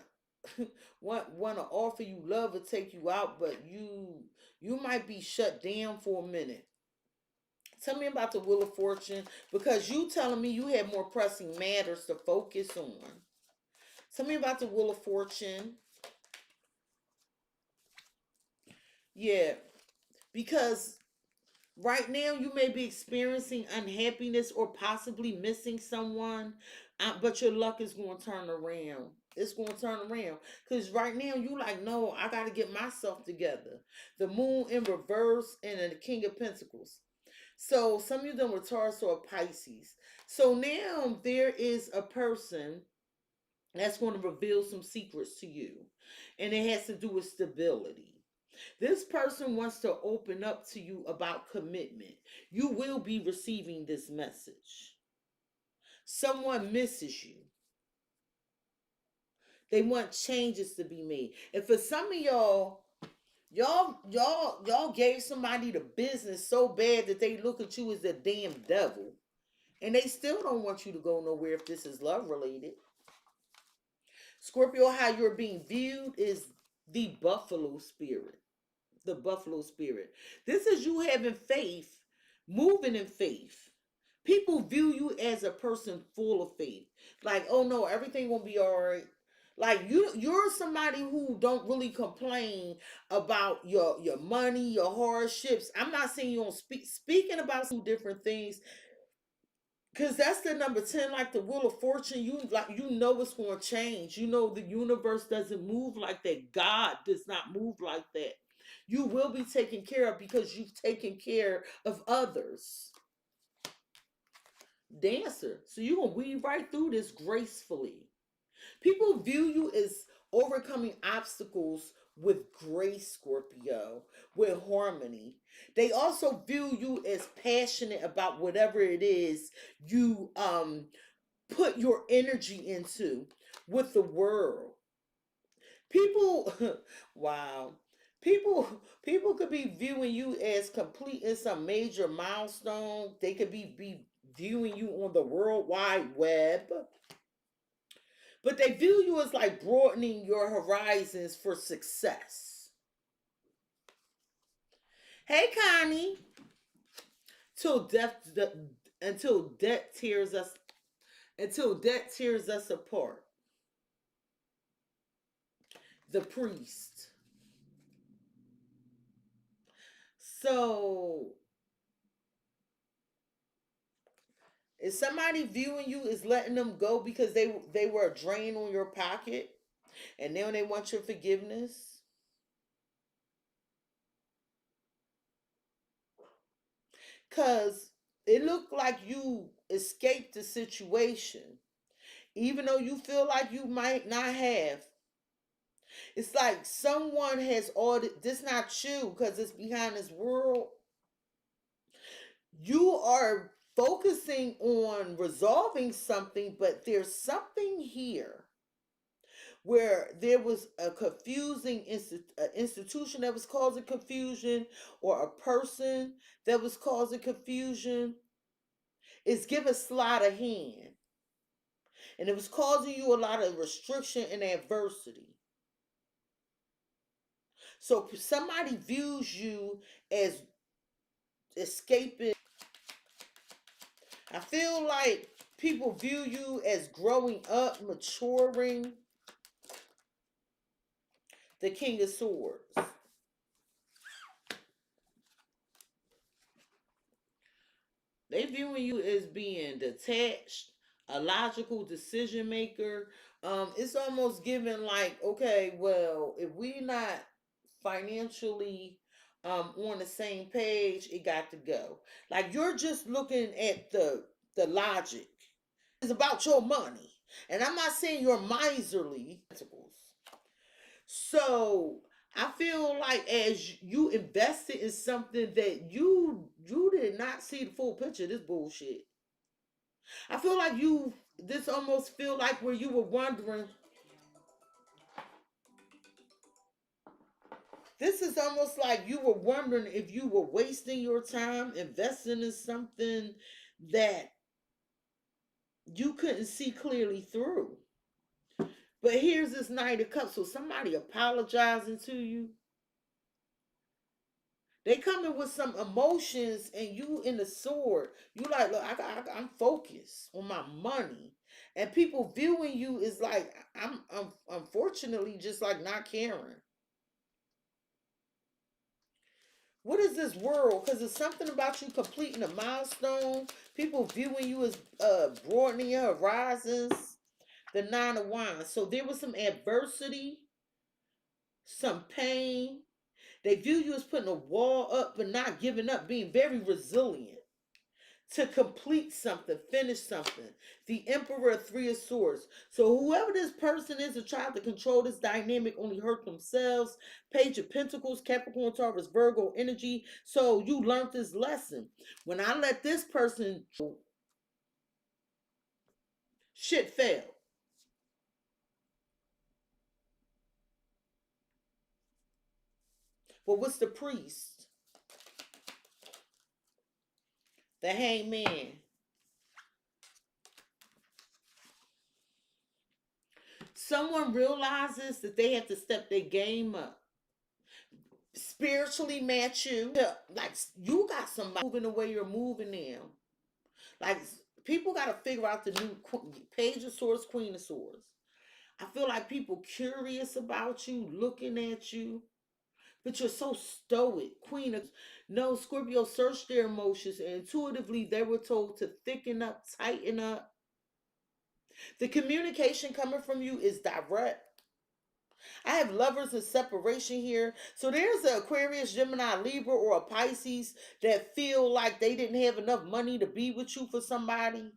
to offer you love or take you out, but you might be shut down for a minute. Tell me about the Wheel of Fortune, because you telling me you have more pressing matters to focus on. Tell me about the Wheel of Fortune. Yeah, because right now you may be experiencing unhappiness or possibly missing someone, but your luck is going to turn around. It's going to turn around. Because right now you like, no, I got to get myself together. The Moon in reverse and the King of Pentacles. So some of you done with Taurus or Pisces. So now there is a person that's going to reveal some secrets to you. And it has to do with stability. This person wants to open up to you about commitment. You will be receiving this message. Someone misses you. They want changes to be made. And for some of y'all gave somebody the business so bad that they look at you as the damn devil. And they still don't want you to go nowhere if this is love related. Scorpio, how you're being viewed is the buffalo spirit. The buffalo spirit. This is you having faith, moving in faith. People view you as a person full of faith. Like, oh no, everything gonna be all right. Like you're somebody who don't really complain about your money, your hardships. I'm not saying you don't speaking about some different things. Cause that's the number 10, like the Wheel of Fortune. You know it's gonna change. You know the universe doesn't move like that. God does not move like that. You will be taken care of because you've taken care of others. Dancer. So you're gonna weave right through this gracefully. People view you as overcoming obstacles with grace, Scorpio, with harmony. They also view you as passionate about whatever it is you put your energy into with the world. People wow. People could be viewing you as completing some major milestone. They could be viewing you on the World Wide Web. But they view you as like broadening your horizons for success. Hey Connie. Till death until death tears us apart. The priest. So is somebody viewing you as letting them go because they were a drain on your pocket and now they want your forgiveness? Cause it looked like you escaped the situation. Even though you feel like you might not have. It's like someone has ordered this, not you, because it's behind this world. You are focusing on resolving something, but there's something here where there was a confusing institution that was causing confusion, or a person that was causing confusion. It's giving sleight of hand, and it was causing you a lot of restriction and adversity. So somebody views you as escaping. I feel like people view you as growing up, maturing. The King of Swords. They viewing you as being detached, a logical decision maker. It's almost given like, okay, well, if we not financially on the same page, it got to go. Like you're just looking at the logic. It's about your money. And I'm not saying you're miserly. So I feel like as you invested in something that you did not see the full picture of this bullshit. I feel like you this almost feel like where you were wondering. This is almost like you were wondering if you were wasting your time investing in something that you couldn't see clearly through. But here's this Knight of Cups. So somebody apologizing to you. They coming with some emotions, and you in the sword. You like, look, I'm focused on my money, and people viewing you is like, I'm unfortunately just like not caring. What is this world? Because it's something about you completing a milestone. People viewing you as broadening your horizons. The Nine of Wands. So there was some adversity, some pain. They view you as putting a wall up but not giving up, being very resilient to complete something, finish something. The Emperor, Three of Swords. So whoever this person is that tried to control this dynamic only hurt themselves. Page of Pentacles, Capricorn, Taurus, Virgo energy. So you learned this lesson. When I let this person, shit failed. But what's the Priest? The Hangman. Someone realizes that they have to step their game up. Spiritually match you. Yeah, like you got somebody moving the way you're moving now. Like people got to figure out the new Page of Swords, Queen of Swords. I feel like people curious about you, looking at you. But you're so stoic. Queen of no, Scorpio searched their emotions and intuitively they were told to thicken up, tighten up. The communication coming from you is direct. I have lovers in separation here. So there's an Aquarius, Gemini, Libra, or a Pisces that feel like they didn't have enough money to be with you for somebody.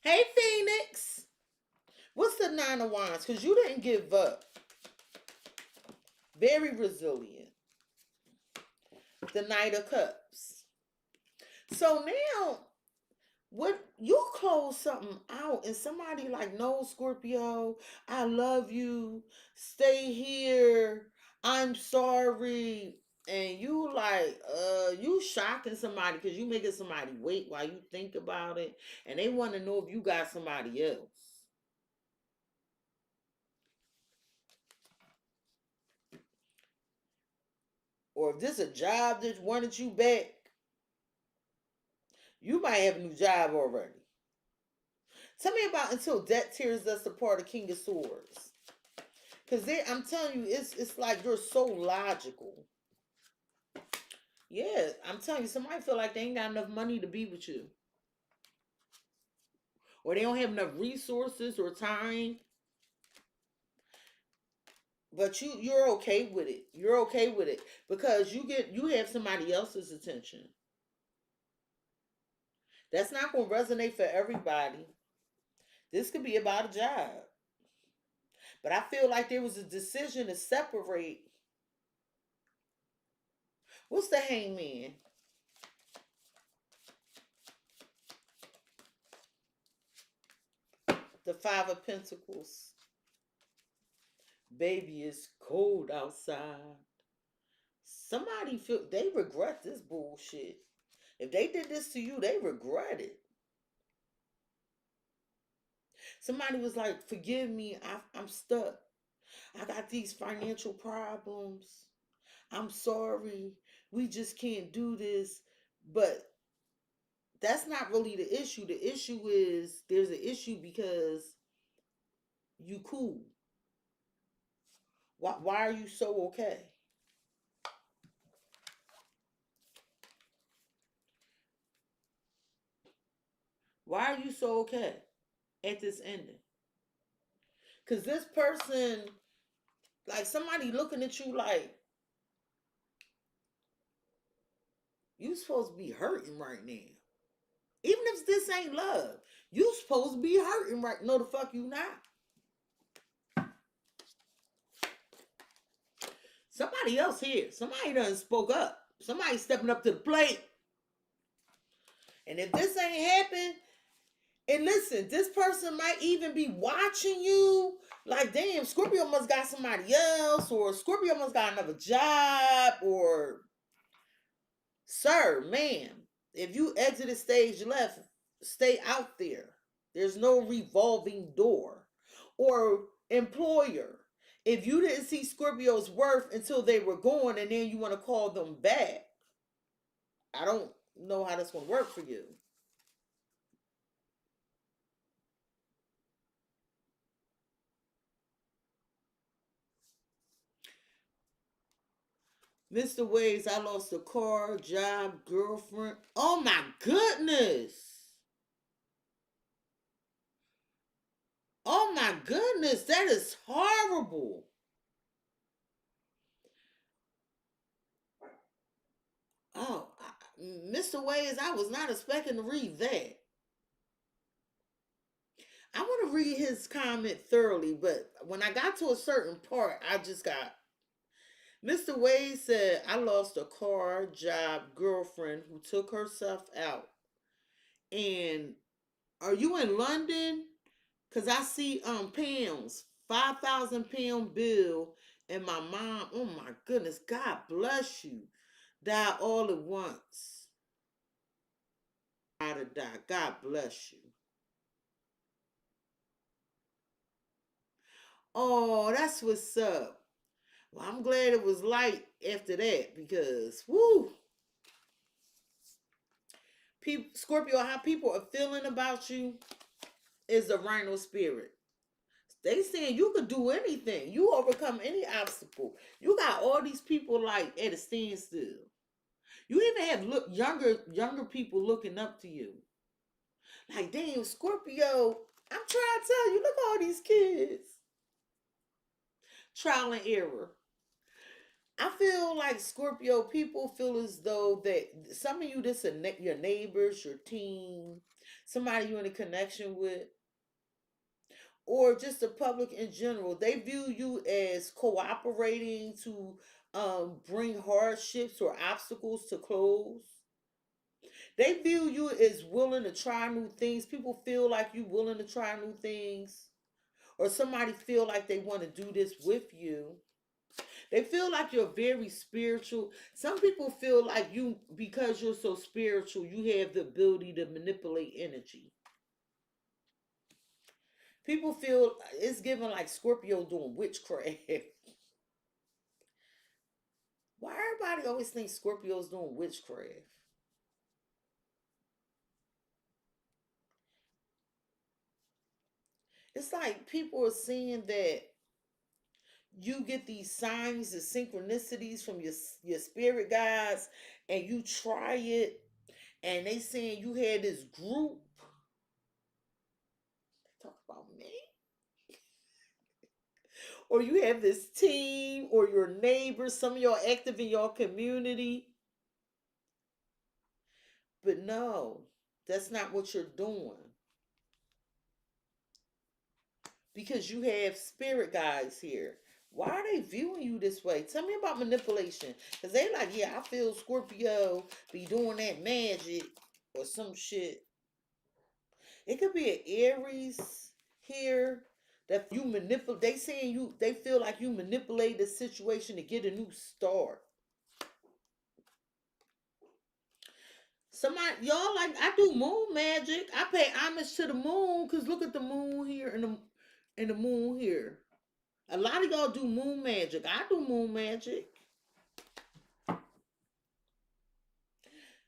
Hey, Phoenix. What's the Nine of Wands? Because you didn't give up. Very resilient. The Knight of Cups. So now, what you close something out and somebody like, no, Scorpio, I love you. Stay here. I'm sorry. And you like, you shocking somebody because you making somebody wait while you think about it. And they want to know if you got somebody else. Or if this a job that wanted you back, you might have a new job already. Tell me about Until Death Tears Us Apart, the King of Swords. Because I'm telling you, it's like you're so logical. Yeah, I'm telling you, somebody feel like they ain't got enough money to be with you. Or they don't have enough resources or time. But you're okay with it. You're okay with it. Because you have somebody else's attention. That's not gonna resonate for everybody. This could be about a job. But I feel like there was a decision to separate. What's the Hangman? The Five of Pentacles. Baby, it's cold outside. Somebody feel they regret this bullshit. If they did this to you, they regret it. Somebody was like, forgive me, I'm stuck. I got these financial problems. I'm sorry. We just can't do this. But that's not really the issue. The issue is there's an issue because you cool. Why are you so okay? Why are you so okay at this ending? Because this person, like somebody looking at you like, you supposed to be hurting right now. Even if this ain't love, you supposed to be hurting right. No, the fuck you not. Somebody else here. Somebody done spoke up. Somebody stepping up to the plate. And if this ain't happened, and listen, this person might even be watching you. Like, damn, Scorpio must got somebody else, or Scorpio must got another job, or sir, ma'am, if you exited stage left, stay out there. There's no revolving door. Or employer, if you didn't see Scorpio's worth until they were gone and then you want to call them back, I don't know how this one work for you. Mr. Waves, I lost a car, job, girlfriend. Oh my goodness. Oh my goodness. That is horrible. Oh, Mr. Waves, I was not expecting to read that. I want to read his comment thoroughly, but when I got to a certain part, I just got. Mr. Wade said, I lost a car, job, girlfriend who took herself out. And are you in London? Because I see pounds, 5,000 pound bill. And my mom, oh my goodness, God bless you, died all at once. To die. God bless you. Oh, that's what's up. Well, I'm glad it was light after that because, woo. Scorpio, how people are feeling about you is the Rhino spirit. They saying you could do anything. You overcome any obstacle. You got all these people like at a standstill. You even have younger people looking up to you. Like, damn, Scorpio, I'm trying to tell you, look at all these kids. Trial and error. I feel like Scorpio people feel as though that some of you, this are your neighbors, your team, somebody you're in a connection with, or just the public in general. They view you as cooperating to bring hardships or obstacles to close. They view you as willing to try new things. People feel like you willing to try new things, or somebody feel like they want to do this with you. They feel like you're very spiritual. Some people feel like you, because you're so spiritual, you have the ability to manipulate energy. People feel it's given like Scorpio doing witchcraft. Why everybody always thinks Scorpio's doing witchcraft? It's like people are saying that you get these signs and synchronicities from your spirit guides, and you try it, and they saying you had this group. Talk about me. Or you have this team or your neighbors, some of y'all active in your community. But no, that's not what you're doing. Because you have spirit guides here. Why are they viewing you this way? Tell me about manipulation. Because they like, yeah, I feel Scorpio be doing that magic or some shit. It could be an Aries here that you manipulate. They saying you, they feel like you manipulate the situation to get a new start. Somebody, y'all like, I do moon magic. I pay homage to the moon because look at the moon here and the moon here. A lot of y'all do moon magic. I do moon magic.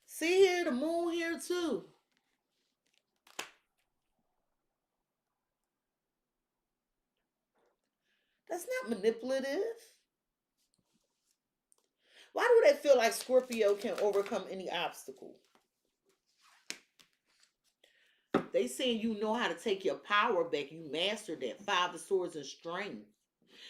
See here, the moon here too. That's not manipulative. Why do they feel like Scorpio can overcome any obstacle? They saying you know how to take your power back. You mastered that. Five of Swords and strength.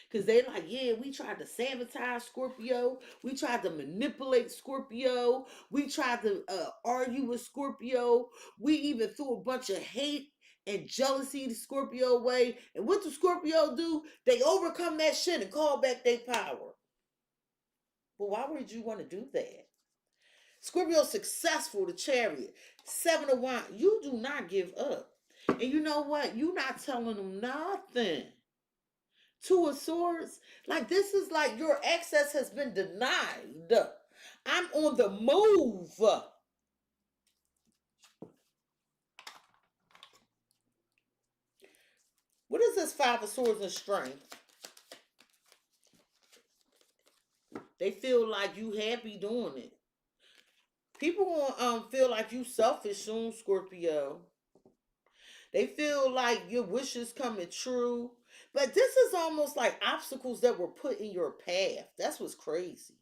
Because they like, yeah, we tried to sabotage Scorpio. We tried to manipulate Scorpio. We tried to argue with Scorpio. We even threw a bunch of hate and jealousy to Scorpio way. And what do Scorpio do? They overcome that shit and call back their power. But why would you want to do that? Scorpio successful, the Chariot. Seven of Wands. You do not give up. And you know what? You're not telling them nothing. Two of Swords. Like, this is like your access has been denied. I'm on the move. What is this Five of Swords and strength? They feel like you happy doing it. People gonna feel like you selfish soon, Scorpio. They feel like your wishes coming true. But this is almost like obstacles that were put in your path. That's what's crazy.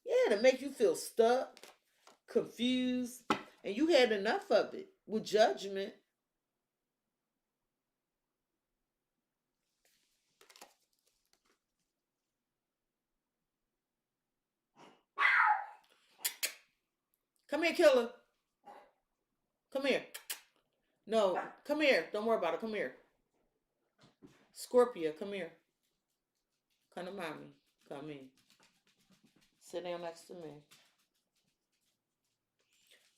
Yeah, to make you feel stuck, confused, and you had enough of it with judgment. Come here, killer. Come here. No, come here. Don't worry about it. Come here. Scorpio, come here. Come to mommy. Come in. Sit down next to me.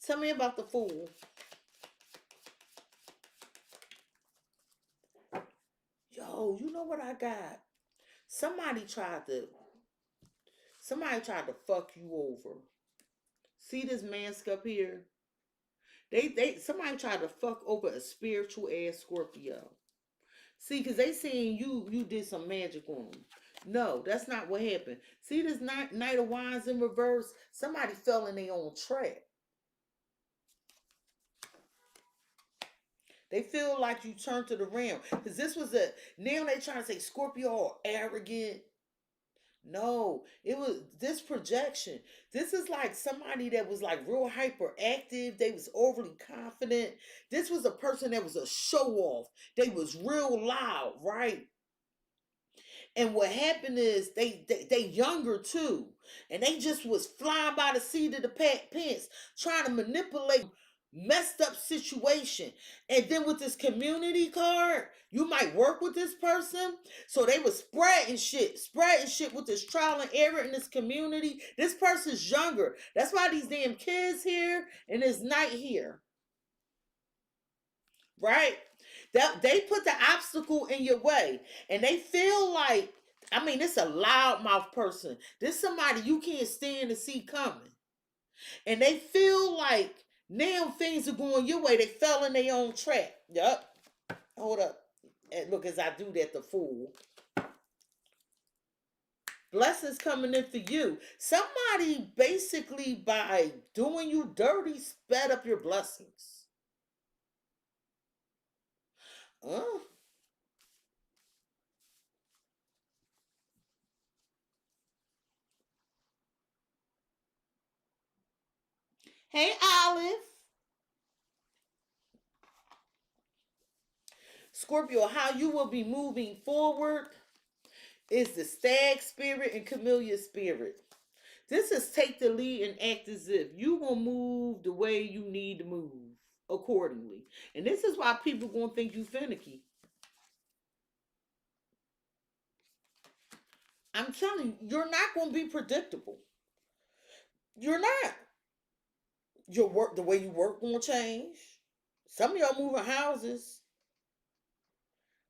Tell me about the Fool. Yo, you know what I got? Somebody tried to fuck you over. See this mask up here? Somebody tried to fuck over a spiritual ass Scorpio. See, because they saying you did some magic on them. No, that's not what happened. See this Knight of Wands in reverse? Somebody fell in their own trap. They feel like you turned to the realm. Because this was now they trying to say Scorpio or arrogant. No, it was this projection. This is like somebody that was like real hyperactive. They was overly confident. This was a person that was a show off. They was real loud, right? And what happened is they younger too, and they just was flying by the seat of the pants, trying to manipulate messed up situation. And then with this community card, you might work with this person, so they was spreading shit with this trial and error in this community. This person's younger. That's why these damn kids here and this night here, right? That they put the obstacle in your way, and they feel like, I mean, it's a loudmouth person. This somebody you can't stand to see coming, and they feel like now things are going your way. They fell in their own trap. Yup. Hold up. And look, as I do that, the fool. Blessings coming in for you. Somebody basically by doing you dirty sped up your blessings. Hey, Olive. Scorpio, how you will be moving forward is the stag spirit and camellia spirit. This is take the lead and act as if you gonna move the way you need to move accordingly. And this is why people gonna think you finicky. I'm telling you, you're not gonna be predictable. You're not. Your work, the way you work, gonna change. Some of y'all moving houses.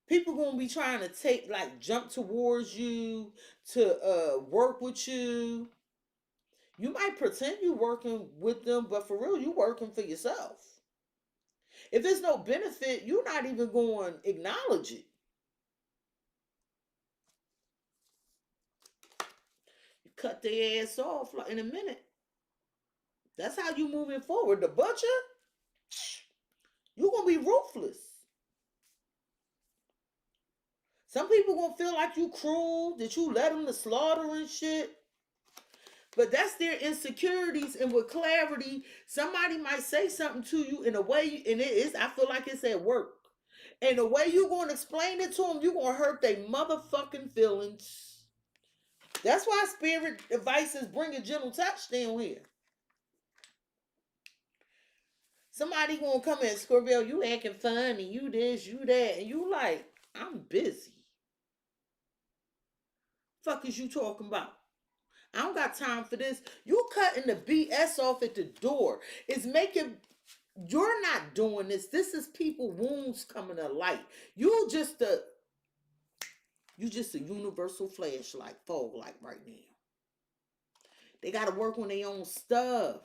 People gonna be trying to jump towards you to work with you. You might pretend you working with them, but for real, you working for yourself. If there's no benefit, you're not even going to acknowledge it. You cut their ass off in a minute. That's how you moving forward. The butcher, you're going to be ruthless. Some people going to feel like you cruel, that you let them to slaughter and shit. But that's their insecurities, and with clarity, somebody might say something to you in a way, and I feel like it's at work. And the way you're going to explain it to them, you're going to hurt their motherfucking feelings. That's why spirit advice bring a gentle touch down here. Somebody going to come in, Scorpio, you acting funny, you this, you that, and you like, I'm busy. Fuck is you talking about? I don't got time for this. You cutting the BS off at the door. It's making, you're not doing this. This is people wounds coming to light. You just a universal flashlight, fog light right now. They got to work on their own stuff.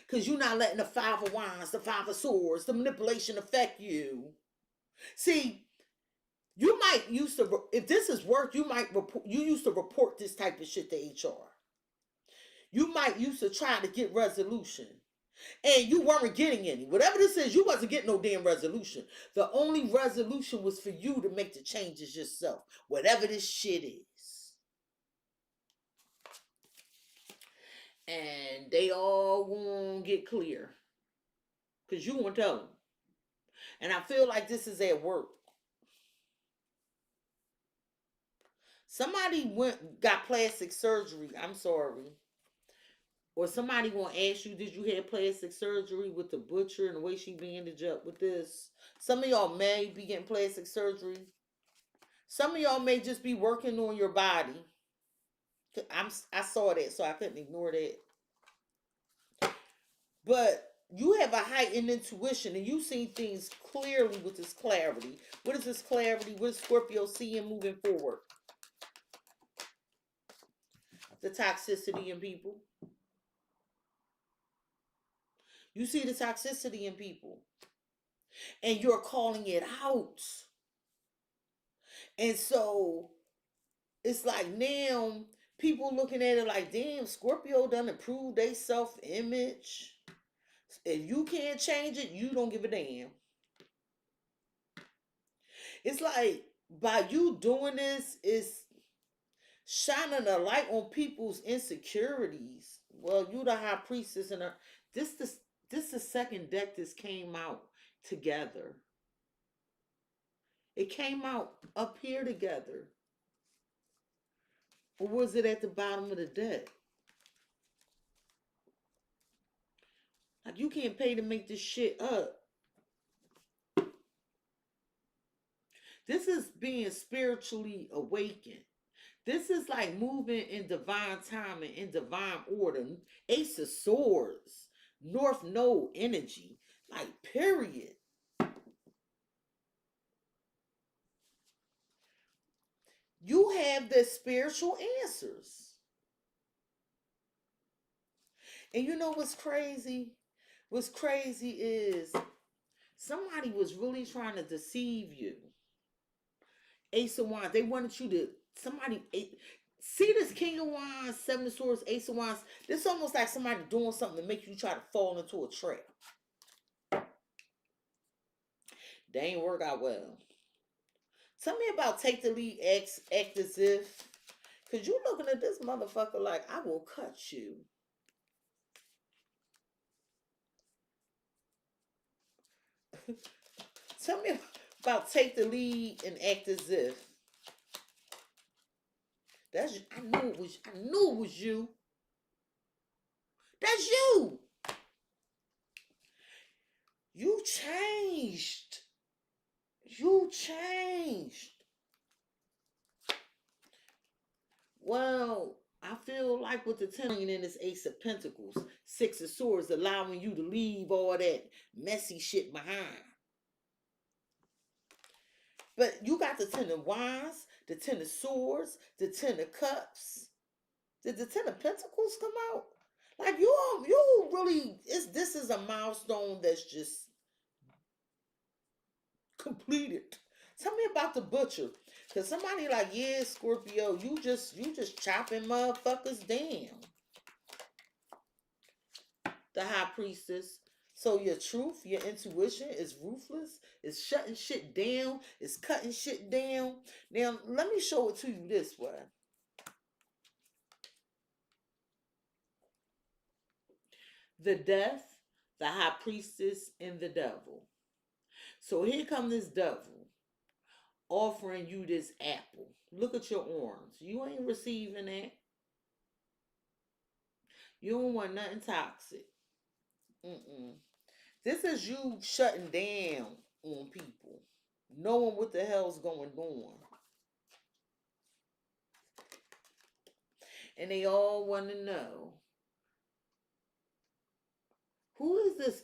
Because you're not letting the Five of Wands, the Five of Swords, the manipulation affect you. See, you might used to, if this is work, you used to report this type of shit to HR. You might used to try to get resolution. And you weren't getting any. Whatever this is, you wasn't getting no damn resolution. The only resolution was for you to make the changes yourself. Whatever this shit is. And they all gonna get clear. Because you won't tell them. And I feel like this is at work. Somebody got plastic surgery. I'm sorry. Or somebody gonna ask you, did you have plastic surgery with the butcher and the way she bandaged up with this? Some of y'all may be getting plastic surgery. Some of y'all may just be working on your body. I saw that, so I couldn't ignore that. But you have a heightened intuition, and you see things clearly with this clarity. What is this clarity? What is Scorpio seeing moving forward? The toxicity in people. You see the toxicity in people. And you're calling it out. And so it's like now people looking at it like, damn, Scorpio done improved their self-image. If you can't change it, you don't give a damn. It's like by you doing this, it's shining a light on people's insecurities. Well, you the high priestess, and this the second deck this came out together. It came out up here together. Or was it at the bottom of the deck? Like, you can't pay to make this shit up. This is being spiritually awakened. This is like moving in divine time and in divine order. Ace of Swords, North Node energy, like, period. You have the spiritual answers. And you know what's crazy? What's crazy is somebody was really trying to deceive you. Ace of Wands. They wanted you to, see this King of Wands, Seven of Swords, Ace of Wands. This is almost like somebody doing something to make you try to fall into a trap. They ain't work out well. Tell me about take the lead, act as if. Because you looking at this motherfucker like, I will cut you. Tell me about take the lead and act as if. I knew it was you. That's you. You changed. You changed. Well, I feel like with the 10 in this Ace of Pentacles, Six of Swords, allowing you to leave all that messy shit behind. But you got the 10 of Wands, the 10 of Swords, the 10 of Cups. Did the 10 of Pentacles come out? Like, you really, this is a milestone that's just completed. Tell me about the Butcher. Because somebody like, yeah, Scorpio, you just chopping motherfuckers down. The High Priestess. So your truth, your intuition is ruthless. It's shutting shit down. It's cutting shit down. Now, let me show it to you this way. The Death, the High Priestess, and the Devil. So here come this devil offering you this apple. Look at your arms. You ain't receiving that. You don't want nothing toxic. This is you shutting down on people, knowing what the hell's going on. And they all want to know, who is this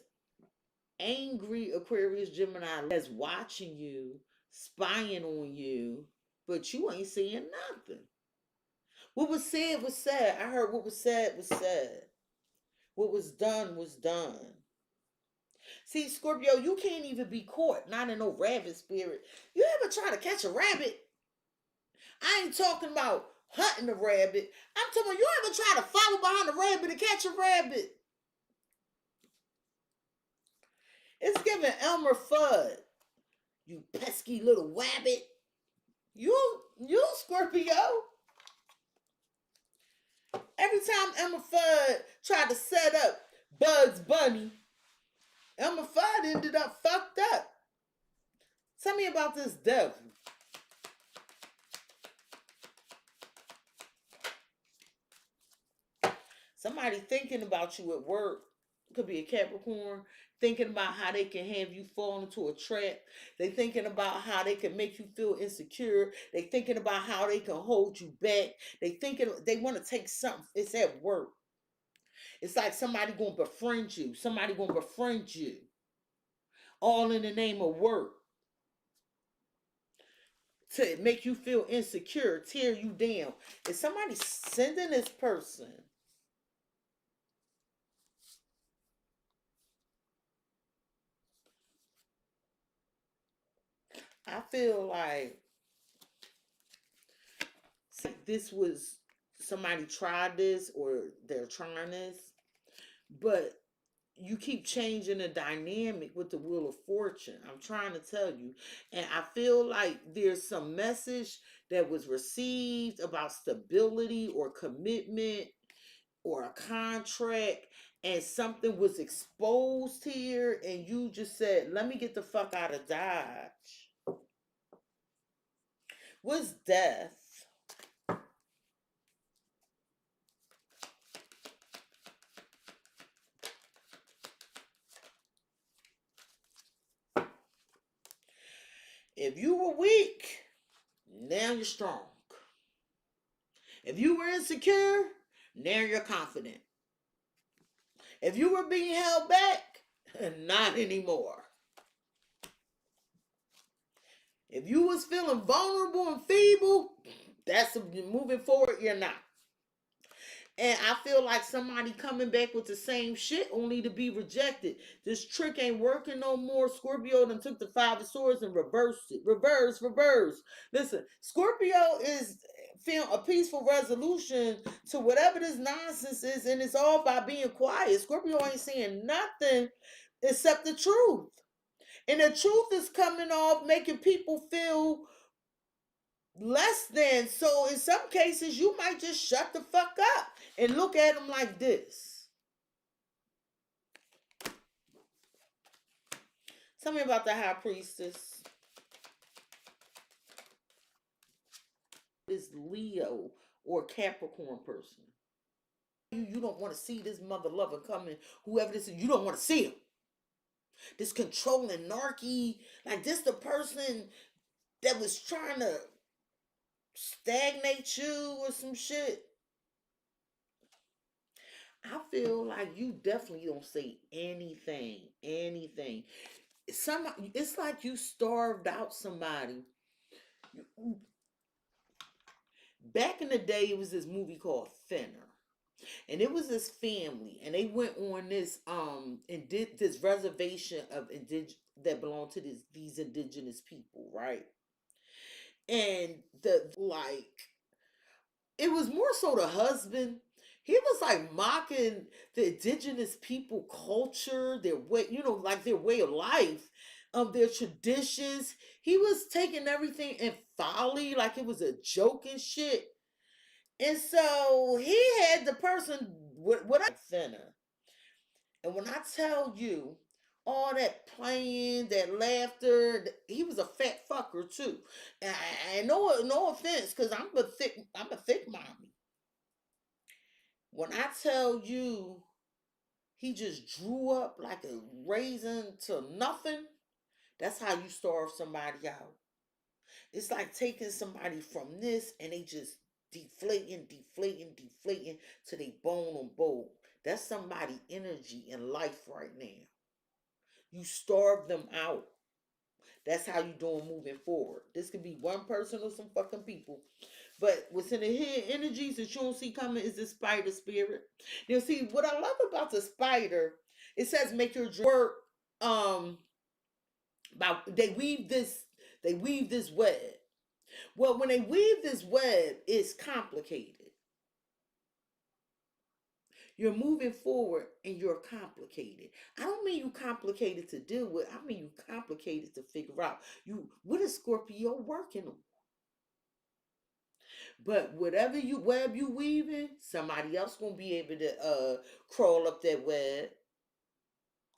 angry Aquarius Gemini that's watching you, spying on you, but you ain't seeing nothing? What was said was said. I heard what was said was said. What was done was done. See, Scorpio, you can't even be caught, not in no rabbit spirit. You ever try to catch a rabbit? I ain't talking about hunting a rabbit. I'm talking about, you ever try to follow behind a rabbit to catch a rabbit? It's giving Elmer Fudd. You pesky little wabbit. You Scorpio. Every time Elmer Fudd tried to set up Bugs Bunny, Elmer Fudd ended up fucked up. Tell me about this devil. Somebody thinking about you at work. Could be a Capricorn. Thinking about how they can have you fall into a trap. They thinking about how they can make you feel insecure. They thinking about how they can hold you back. They want to take something. It's at work. It's like somebody going to befriend you. Somebody going to befriend you. All in the name of work. To make you feel insecure. Tear you down. Is somebody sending this person? I feel like this was somebody tried this or they're trying this, but you keep changing the dynamic with the Wheel of Fortune. I'm trying to tell you. And I feel like there's some message that was received about stability or commitment or a contract, and something was exposed here, and you just said, let me get the fuck out of Dodge. What's death? If you were weak, now you're strong. If you were insecure, now you're confident. If you were being held back, not anymore. If you was feeling vulnerable and feeble, that's moving forward, you're not. And I feel like somebody coming back with the same shit only to be rejected. This trick ain't working no more. Scorpio done took the 5 of Swords and reversed it. Reverse. Listen, Scorpio is feeling a peaceful resolution to whatever this nonsense is, and it's all by being quiet. Scorpio ain't saying nothing except the truth. And the truth is coming off making people feel less than. So in some cases, you might just shut the fuck up and look at them like this. Tell me about the High Priestess. This Leo or Capricorn person. You don't want to see this mother lover coming, whoever this is, you don't want to see him. This controlling narky, like this the person that was trying to stagnate you or some shit. I feel like you definitely don't say anything. It's like you starved out somebody. Back in the day, it was this movie called Thinner. And it was this family, and they went on this and did this reservation of that belonged to these indigenous people, right? And it was more so the husband. He was like mocking the indigenous people culture, their way, like their way of life, their traditions. He was taking everything in folly, like it was a joke and shit. And so he had the person what I thinner. And when I tell you all that playing, that laughter, he was a fat fucker too. And no offense, because I'm a thick mommy. When I tell you he just drew up like a raisin to nothing, that's how you starve somebody out. It's like taking somebody from this and they just deflating to they bone and bone. That's somebody energy in life right now. You starve them out. That's how you doing moving forward. This could be one person or some fucking people. But what's in the hidden energies that you don't see coming is the spider spirit. Now, see, what I love about the spider, it says make your dream work. About they weave this web. Well, when they weave this web, it's complicated. You're moving forward and you're complicated. I don't mean you complicated to deal with. I mean you complicated to figure out. What is Scorpio working on? But whatever web you weaving, somebody else gonna be able to crawl up that web.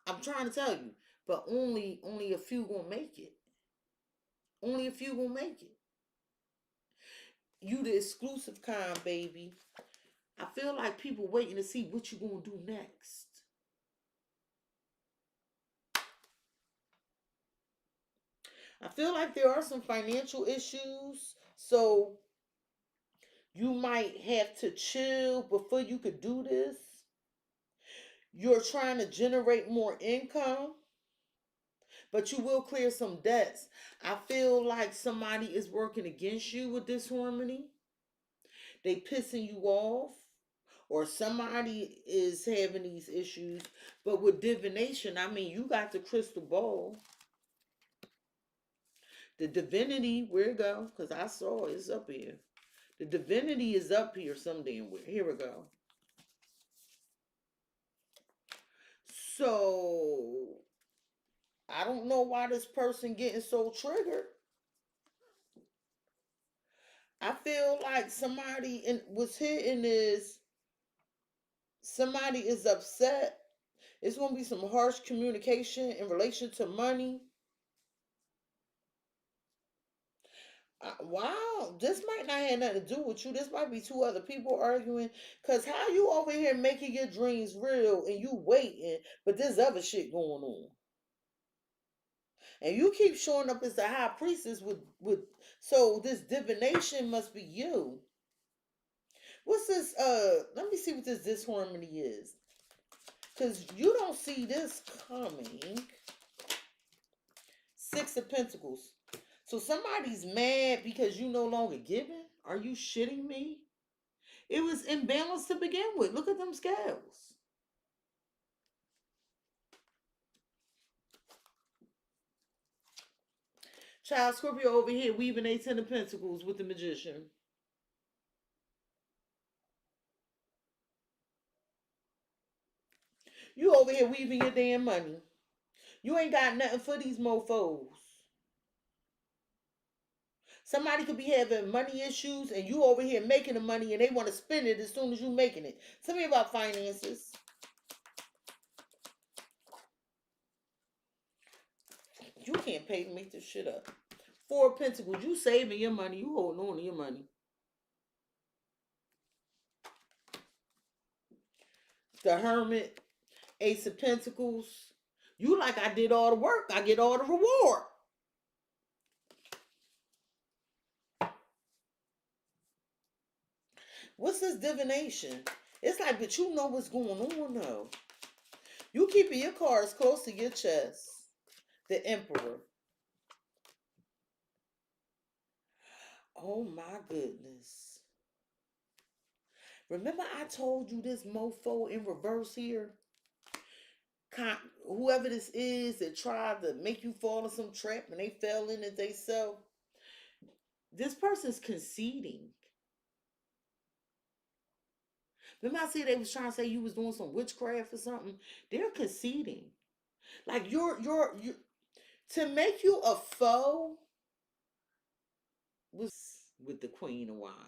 I'm trying to tell you, but only a few gonna make it. Only a few gonna make it. You the exclusive kind, baby. I feel like people waiting to see what you gonna do next. I feel like there are some financial issues, so you might have to chill before you could do this. You're trying to generate more income, but you will clear some debts. I feel like somebody is working against you with disharmony. They pissing you off, or somebody is having these issues. But with divination, I mean, you got the crystal ball. The divinity, where it go? Because I saw it's up here. The divinity is up here some damn where. Here we go. So I don't know why this person getting so triggered. I feel like was hitting this. Somebody is upset. It's gonna be some harsh communication in relation to money. Wow, this might not have nothing to do with you. This might be two other people arguing. Cause how you over here making your dreams real and you waiting, but there's other shit going on. And you keep showing up as the high priestess with so this divination must be you. What's this? Let me see what this disharmony is. Cause you don't see this coming. Six of Pentacles. So somebody's mad because you no longer giving? Are you shitting me? It was imbalanced to begin with. Look at them scales. Child Scorpio over here weaving a Ten of Pentacles with the Magician. You over here weaving your damn money. You ain't got nothing for these mofos. Somebody could be having money issues and you over here making the money and they want to spend it as soon as you making it. Tell me about finances. You can't pay to make this shit up. Four of Pentacles. You saving your money. You holding on to your money. The Hermit. Ace of Pentacles. You like, I did all the work. I get all the reward. What's this divination? It's like, but you know what's going on though. You keeping your cards close to your chest. The Emperor. Oh my goodness. Remember I told you this mofo in reverse here? Whoever this is that tried to make you fall in some trap and they fell in it they self. This person's conceding. Remember I said they was trying to say you was doing some witchcraft or something? They're conceding. Like you're to make you a foe was with the Queen of Wands.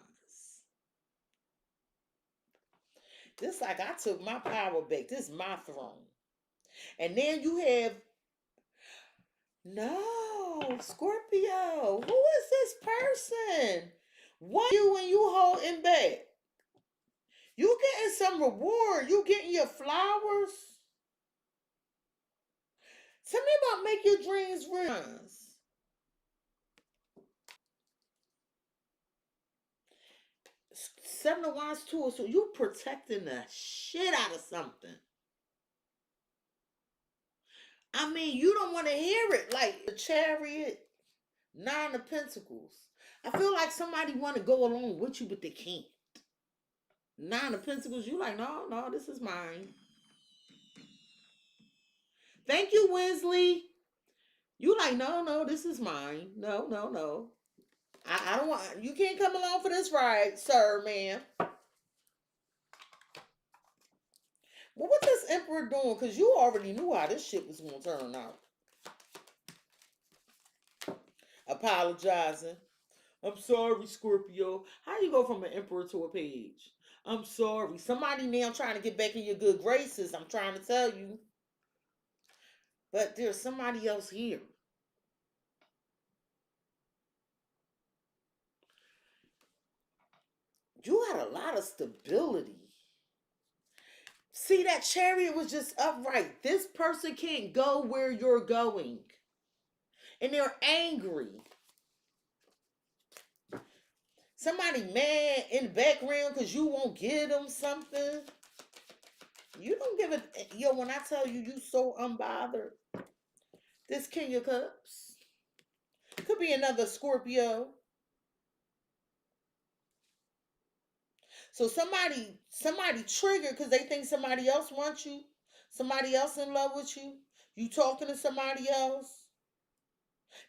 This like I took my power back. This is my throne. And then you have no Scorpio. Who is this person? What you when you holding back? You getting some reward. You getting your flowers. Tell me about make your dreams real. Seven of Wands too. So you protecting the shit out of something. I mean, you don't want to hear it. Like the Chariot, Nine of Pentacles. I feel like somebody want to go along with you, but they can't. Nine of Pentacles, you like, no, this is mine. Thank you, Winsley. You like, no, this is mine. No. I don't want, you can't come along for this ride, sir, ma'am. Well, what this Emperor doing? Because you already knew how this shit was going to turn out. Apologizing. I'm sorry, Scorpio. How you go from an Emperor to a Page? I'm sorry. Somebody now trying to get back in your good graces. I'm trying to tell you. But there's somebody else here. You had a lot of stability. See, that Chariot was just upright. This person can't go where you're going. And they're angry. Somebody mad in the background because you won't give them something. You don't give it. Yo, when I tell you, you so unbothered. This King of Cups. Could be another Scorpio. So somebody triggered because they think somebody else wants you. Somebody else in love with you. You talking to somebody else.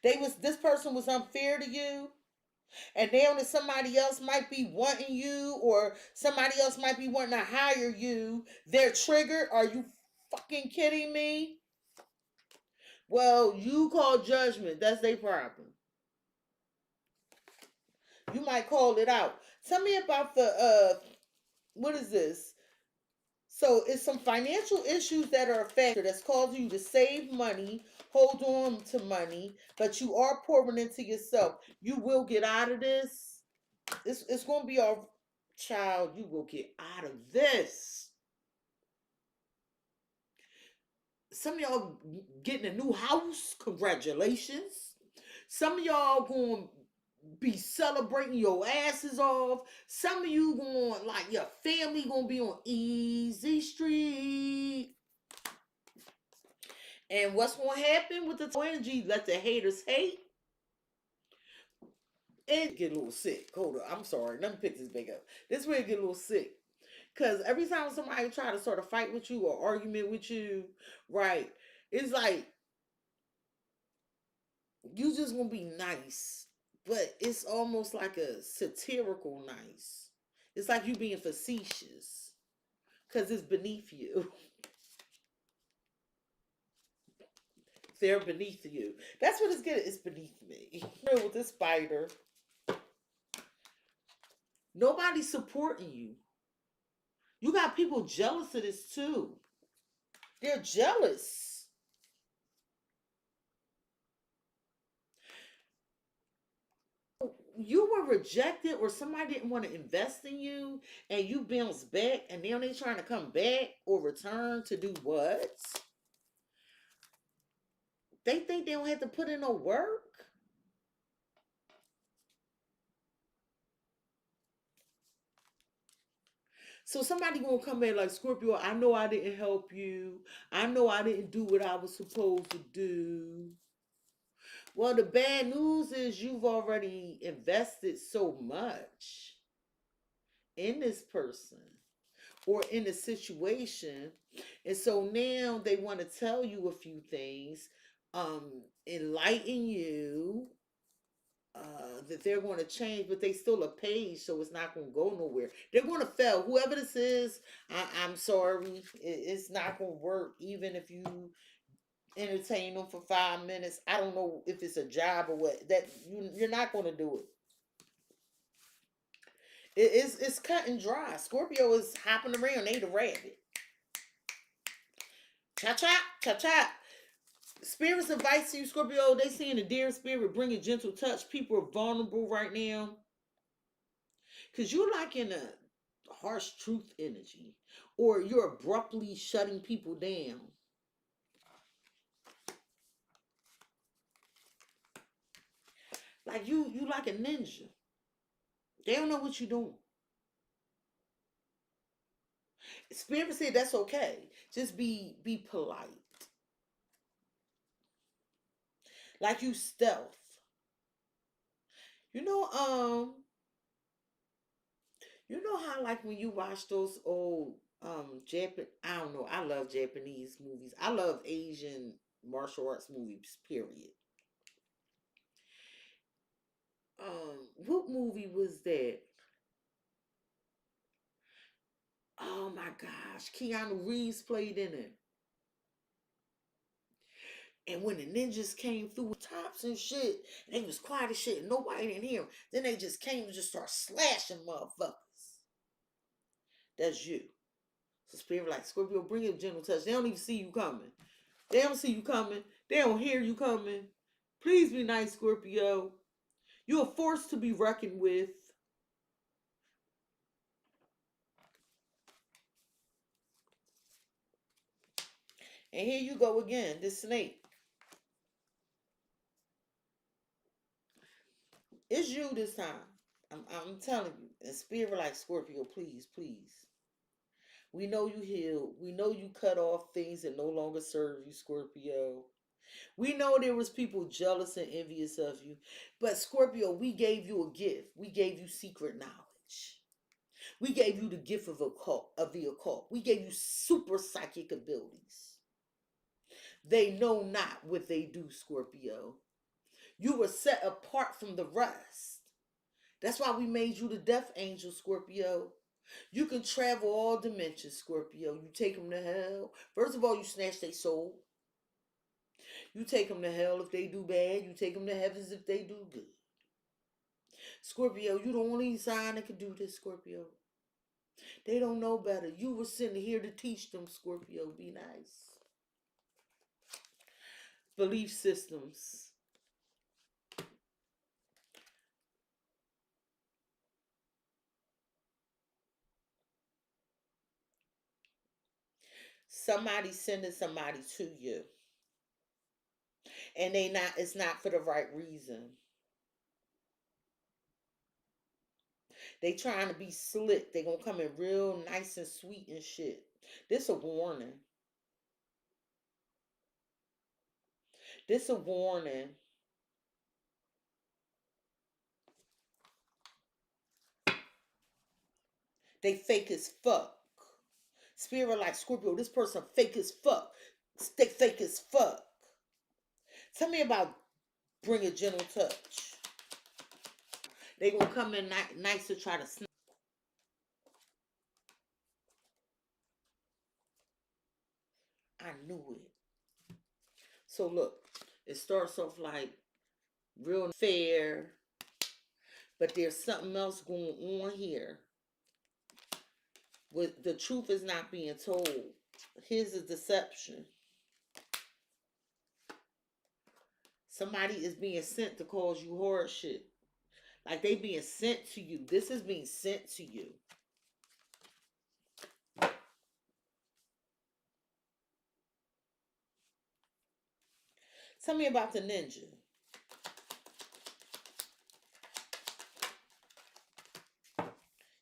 This person was unfair to you. And now that somebody else might be wanting you, or somebody else might be wanting to hire you, they're triggered. Are you fucking kidding me? Well, you call judgment. That's their problem. You might call it out. Tell me about the what is this? So it's some financial issues that are a factor that's causing you to save money, hold on to money, but you are pouring into yourself. You will get out of this. It's gonna be all, child. You will get out of this. Some of y'all getting a new house. Congratulations. Some of y'all going be celebrating your asses off. Some of you going, like, your family gonna be on easy street. And what's gonna happen with the energy? Let the haters hate and get a little sick. Hold on, I'm sorry. Let me pick this back up. This way get a little sick. Cause every time somebody try to sort of fight with you or argument with you, right? It's like you just gonna be nice, but it's almost like a satirical nice. It's like you being facetious, cause it's beneath you. They're beneath you. That's what it's getting. It's beneath me. With this spider, nobody's supporting you. You got people jealous of this too. They're jealous. You were rejected, or somebody didn't want to invest in you, and you bounced back, and now they trying to come back or return to do what? They think they don't have to put in no work. So somebody gonna come in like, Scorpio, I know I didn't help you. I know I didn't do what I was supposed to do. Well, the bad news is you've already invested so much in this person or in a situation. And so now they want to tell you a few things, enlighten you, that they're going to change, but they still a page, so it's not going to go nowhere. They're going to fail. Whoever this is, I'm sorry, it's not going to work. Even if you entertain them for 5 minutes, I don't know if it's a job or what. That you're not going to do it. It's cut and dry. Scorpio is hopping around. They the rabbit. Chop chop chop chop. Spirits advice you, Scorpio. They saying the dear spirit bring a gentle touch. People are vulnerable right now. Because you're like in a harsh truth energy. Or you're abruptly shutting people down. Like you like a ninja. They don't know what you're doing. Spirit said that's okay. Just be polite. Like you stealth. You know, you know how like when you watch those old Japan, I don't know, I love Japanese movies. I love Asian martial arts movies, period. What movie was that? Oh my gosh, Keanu Reeves played in it. And when the ninjas came through with tops and shit, and they was quiet as shit, and nobody didn't hear them, then they just came and just start slashing motherfuckers. That's you. So spirit like, Scorpio, bring a gentle touch. They don't even see you coming. They don't see you coming. They don't hear you coming. Please be nice, Scorpio. You're a force to be reckoned with. And here you go again, this snake. It's you this time. I'm telling you. And spirit like, Scorpio, please, please. We know you healed. We know you cut off things that no longer serve you, Scorpio. We know there was people jealous and envious of you. But Scorpio, we gave you a gift. We gave you secret knowledge. We gave you the gift of the occult. We gave you super psychic abilities. They know not what they do, Scorpio. You were set apart from the rest. That's why we made you the death angel, Scorpio. You can travel all dimensions, Scorpio. You take them to hell. First of all, you snatch their soul. You take them to hell if they do bad. You take them to heavens if they do good. Scorpio, you the only sign that can do this, Scorpio. They don't know better. You were sent here to teach them, Scorpio. Be nice. Belief systems. Somebody sending somebody to you. And it's not for the right reason. They trying to be slick. They gonna come in real nice and sweet and shit. This a warning. This a warning. They fake as fuck. Spirit like Scorpio, this person fake as fuck. They fake as fuck. Tell me about bring a gentle touch. They gonna come in nice to try to snap. I knew it. So look, it starts off like real fair, but there's something else going on here. With the truth is not being told. Here's a deception. Somebody is being sent to cause you hardship. Like they being sent to you. This is being sent to you. Tell me about the ninja.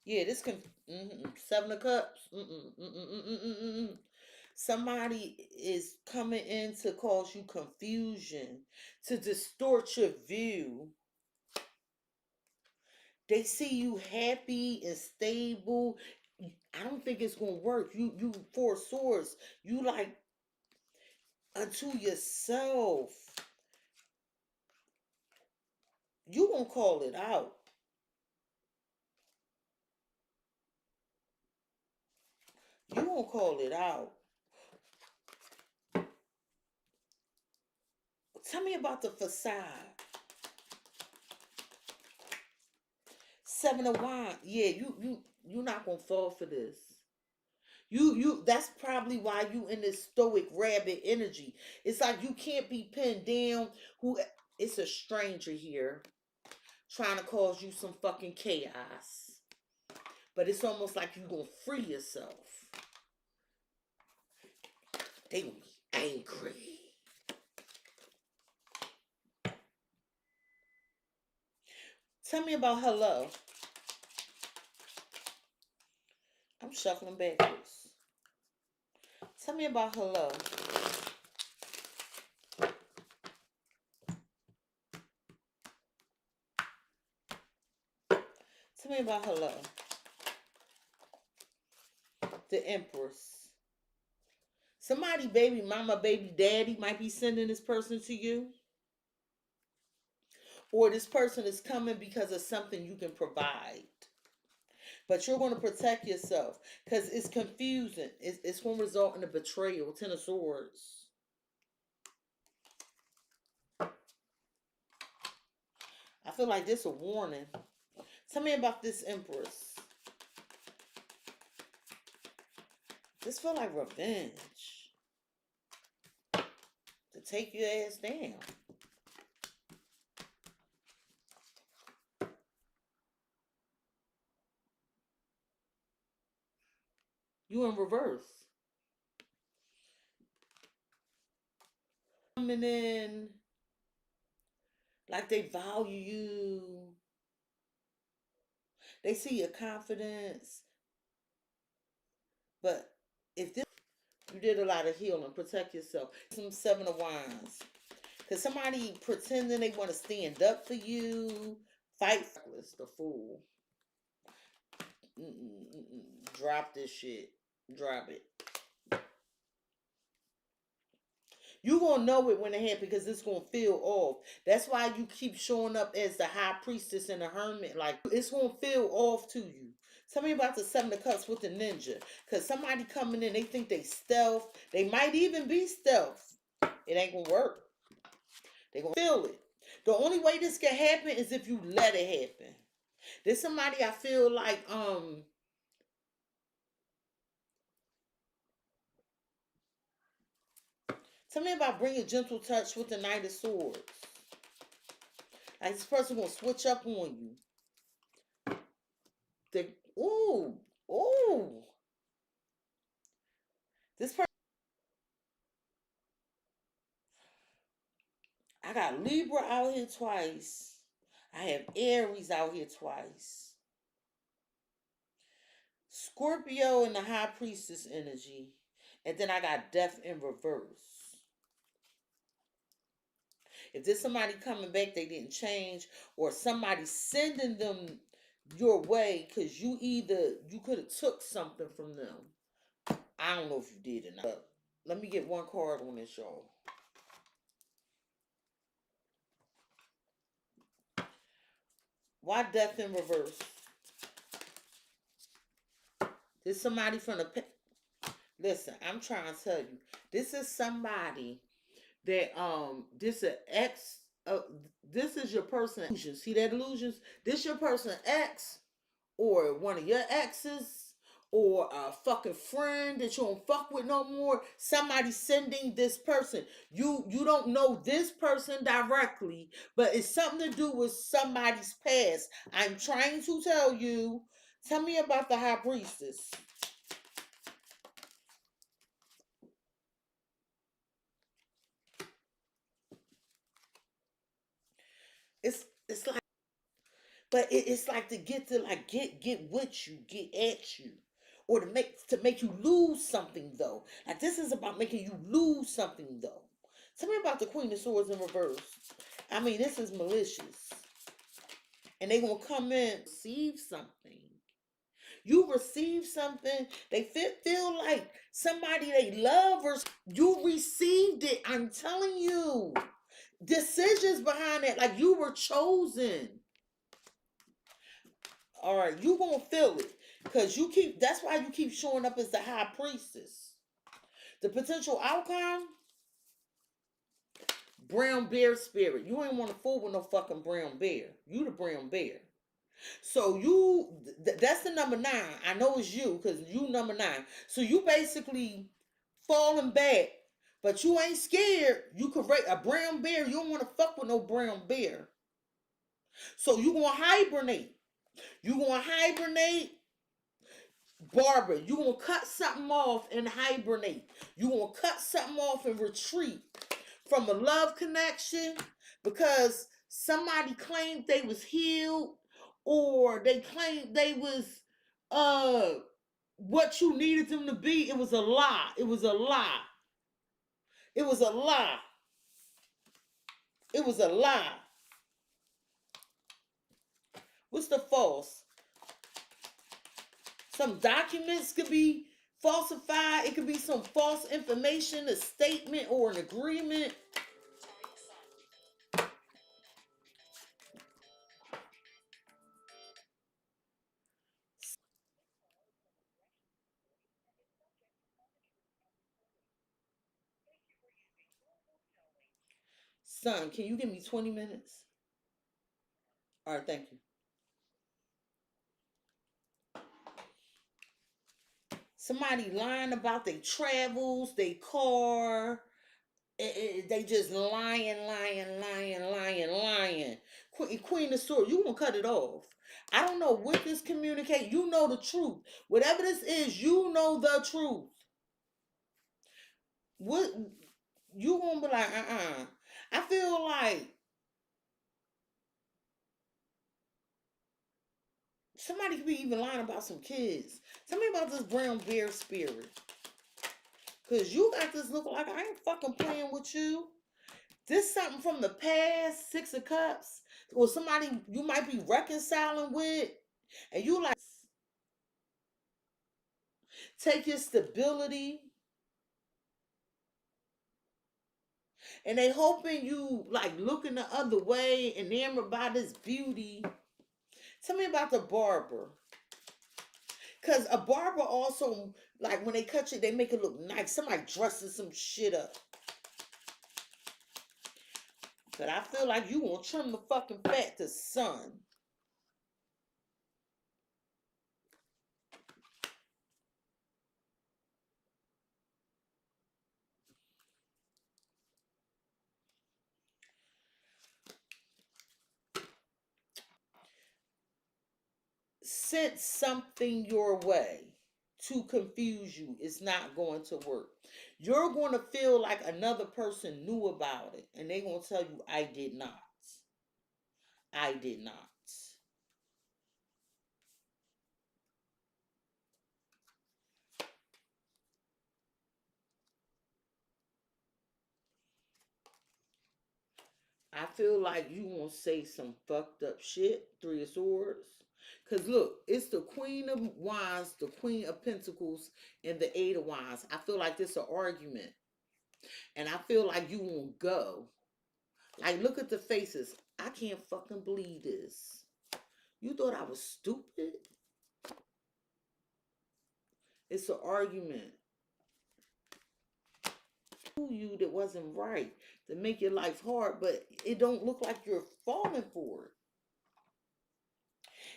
Yeah, this can 7 of Cups. Somebody is coming in to cause you confusion, to distort your view. They see you happy and stable. I don't think it's gonna work. You 4 swords. You like unto yourself. You gonna call it out. You gonna call it out. Tell me about the facade. 7 of Wands. Yeah, you're not gonna fall for this. That's probably why you in this stoic rabbit energy. It's like you can't be pinned down. It's a stranger here trying to cause you some fucking chaos. But it's almost like you gonna free yourself. They gonna be angry. Tell me about hello. I'm shuffling backwards. Tell me about hello. Tell me about hello. The Empress. Somebody, baby mama, baby daddy might be sending this person to you. Or this person is coming because of something you can provide. But you're going to protect yourself because it's confusing. It's going to result in a betrayal. 10 of Swords. I feel like this is a warning. Tell me about this Empress. This feel like revenge. To take your ass down. You in reverse. Coming in like they value you. They see your confidence. But if this, you did a lot of healing, protect yourself. Some 7 of Wands. Because somebody pretending they want to stand up for you. Fight. The Fool. Drop this shit. Drop it. You gonna know it when it happens because it's gonna feel off. That's why you keep showing up as the high priestess and the hermit. Like it's gonna feel off to you. Tell me about the Seven of Cups with the ninja. Cause somebody coming in, they think they stealth. They might even be stealth. It ain't gonna work. They gonna feel it. The only way this can happen is if you let it happen. There's somebody I feel like tell me about bringing gentle touch with the Knight of Swords. Like this person gonna switch up on you. They ooh, ooh. This person, I got Libra out here twice. I have Aries out here twice. Scorpio in the High Priestess energy. And then I got Death in reverse. If there's somebody coming back, they didn't change, or somebody sending them your way because you could have took something from them. I don't know if you did or not. But let me get one card on this, y'all. Why Death in reverse? There's somebody from the listen, I'm trying to tell you. This is somebody that this is ex this is your person illusion. See that illusions? This your person X or one of your exes or a fucking friend that you don't fuck with no more. Somebody sending this person. You don't know this person directly, but it's something to do with somebody's past. I'm trying to tell you. Tell me about the High Priestess. It's like, but it's like to get to like get with you, get at you, or to make you lose something though. Like this is about making you lose something though. Tell me about the Queen of Swords in reverse. I mean, this is malicious, and they gonna come in receive something. You receive something. They feel like somebody they love or you received it. I'm telling you, decisions behind that. Like you were chosen. All right, you gonna feel it because that's why you keep showing up as the High Priestess. The potential outcome, brown bear spirit. You ain't want to fool with no fucking brown bear. You the brown bear. So that's the number 9. I know it's you because you number 9. So you basically falling back, but you ain't scared. You could rate a brown bear. You don't want to fuck with no brown bear. So you gonna hibernate. You gonna hibernate. Barbara, you gonna cut something off and hibernate. You gonna cut something off and retreat from a love connection because somebody claimed they was healed or they claimed they was what you needed them to be. It was a lie. It was a lie. It was a lie. It was a lie. What's the false? Some documents could be falsified. It could be some false information, a statement or an agreement. Son, can you give me 20 minutes? All right, thank you. Somebody lying about their travels, their car. They just lying. Queen of Swords, you gonna cut it off. I don't know what this communicate. You know the truth. Whatever this is, you know the truth. What you gonna be like? I feel like somebody could be even lying about some kids. Tell me about this brown bear spirit. Cause you got this look like I ain't fucking playing with you. This something from the past, 6 of Cups, or somebody you might be reconciling with, and you like take your stability. And they hoping you like looking the other way, enamored by this beauty. Tell me about the barber. Cause a barber also, like when they cut you, they make it look nice. Somebody dressing some shit up. But I feel like you gonna trim the fucking fat to sun. Sent something your way to confuse you. It's not going to work. You're going to feel like another person knew about it, and they're going to tell you, I did not. I did not. I feel like you gonna say some fucked up shit. Three of Swords. Cause look, it's the Queen of Wands, the Queen of Pentacles, and the Eight of Wands. I feel like this an argument. And I feel like you won't go. Like, look at the faces. I can't fucking believe this. You thought I was stupid? It's an argument. You that wasn't right to make your life hard, but it don't look like you're falling for it.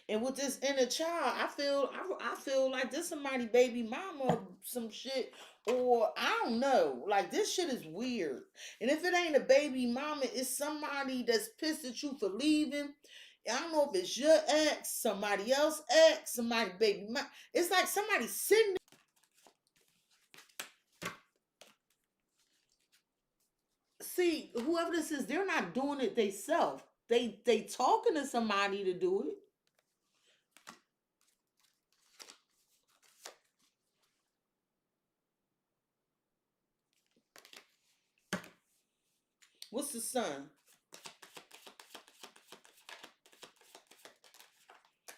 And with this inner child, I feel like this somebody baby mama or some shit, or I don't know. Like this shit is weird. And if it ain't a baby mama, it's somebody that's pissed at you for leaving. I don't know if it's your ex, somebody else ex, somebody baby mama. It's like somebody sitting. See, whoever this is, they're not doing it themselves. They talking to somebody to do it. What's the sun?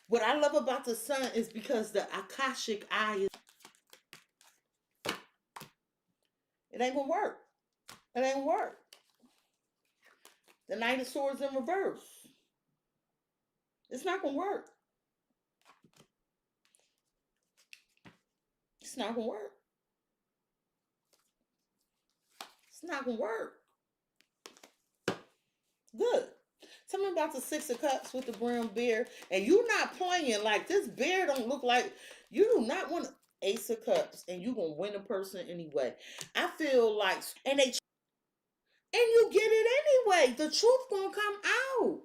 What I love about the sun is because the Akashic eye is. It ain't gonna work. It ain't work. The Knight of Swords in reverse. It's not gonna work. It's not gonna work. It's not gonna work. Good. Tell me about the Six of Cups with the brown bear. And you not playing. Like this bear don't look like you do not want to. Ace of Cups, and you gonna win a person anyway. I feel like and you get it anyway. The truth gonna come out.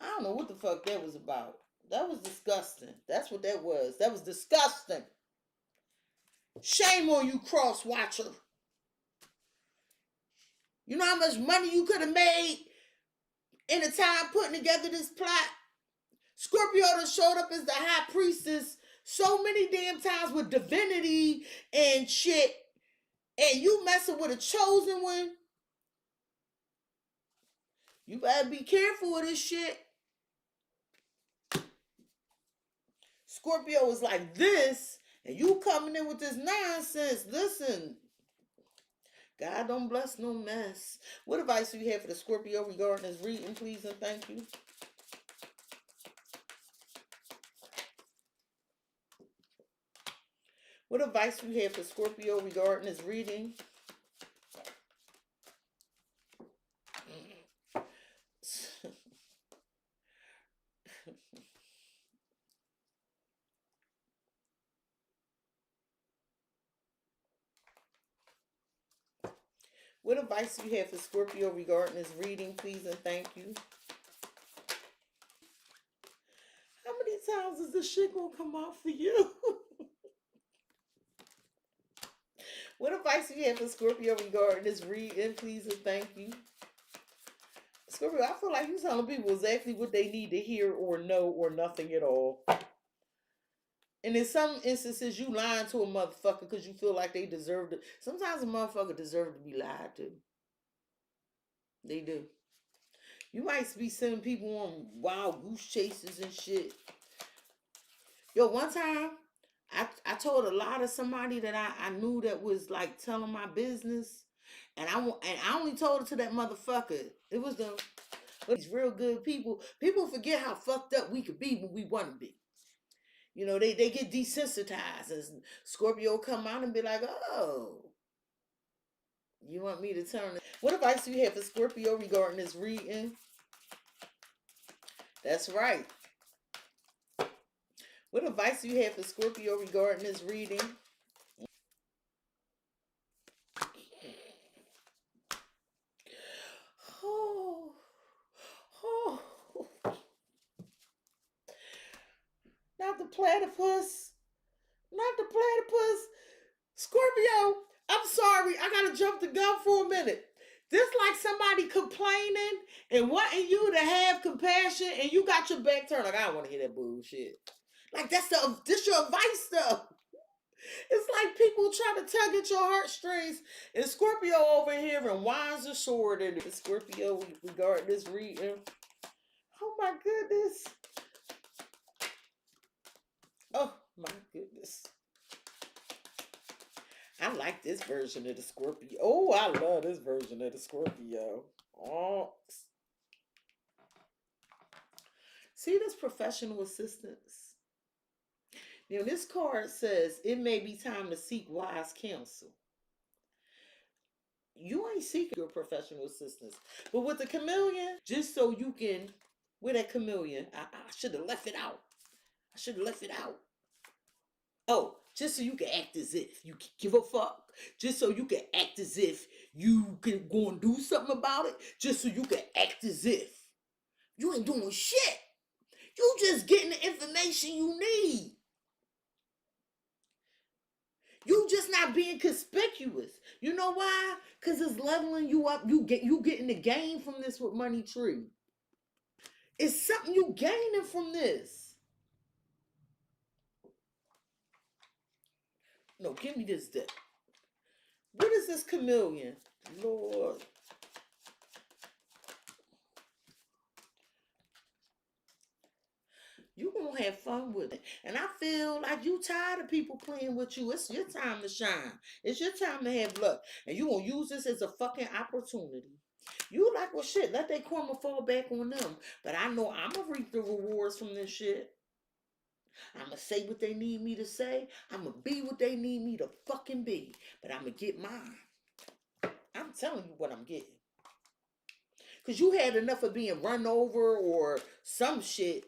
I don't know what the fuck that was about. That was disgusting. That's what that was. That was disgusting. Shame on you, cross watcher. You know how much money you could have made in the time putting together this plot? Scorpio done showed up as the high priestess so many damn times with divinity and shit. And you messing with a chosen one. You better be careful with this shit. Scorpio is like this, and you coming in with this nonsense. Listen, God don't bless no mess. What advice do you have for the Scorpio regarding this reading, please and thank you? What advice do you have for Scorpio regarding this reading? What advice do you have for Scorpio regarding this reading, please and thank you? How many times is this shit gonna come out for you? What advice do you have for Scorpio regarding this reading, please and thank you? Scorpio, I feel like you're telling people exactly what they need to hear or know or nothing at all. And in some instances, you lying to a motherfucker because you feel like they deserve it. Sometimes a motherfucker deserves to be lied to. They do. You might be sending people on wild goose chases and shit. Yo, one time, I told a lot of somebody that I knew that was like telling my business, and I only told it to that motherfucker. It was these real good people. People forget how fucked up we could be when we want to be. You know, they get desensitized, and Scorpio come out and be like, oh, you want me to turn it? What advice do you have for Scorpio regarding this reading? That's right. What advice do you have for Scorpio regarding this reading? Oh, oh. Not the platypus. Not the platypus. Scorpio, I'm sorry. I gotta jump the gun for a minute. This like somebody complaining and wanting you to have compassion, and you got your back turned. Like, I don't want to hear that bullshit. Like, this your advice stuff. It's like people trying to tug at your heartstrings, and Scorpio over here and winds a sword in it. Scorpio regarding this reading. Oh my goodness. Oh my goodness. I like this version of the Scorpio. Oh, I love this version of the Scorpio. Oh. See this professional assistance? Now, this card says it may be time to seek wise counsel. You ain't seeking your professional assistance. But with the chameleon, just so you can, with that chameleon, I should have left it out. I should have left it out. Oh, just so you can act as if you give a fuck. Just so you can act as if you can go and do something about it. Just so you can act as if you ain't doing shit. You just getting the information you need. You just not being conspicuous. You know why? Because it's leveling you up. You getting the gain from this with Money Tree. It's something you gaining from this. No, give me this deck. What is this chameleon? Lord. You gonna have fun with it. And I feel like you tired of people playing with you. It's your time to shine. It's your time to have luck. And you gonna use this as a fucking opportunity. You like, well, shit, let that karma fall back on them. But I know I'm gonna reap the rewards from this shit. I'm gonna say what they need me to say. I'm gonna be what they need me to fucking be. But I'm gonna get mine. I'm telling you what I'm getting. Because you had enough of being run over or some shit.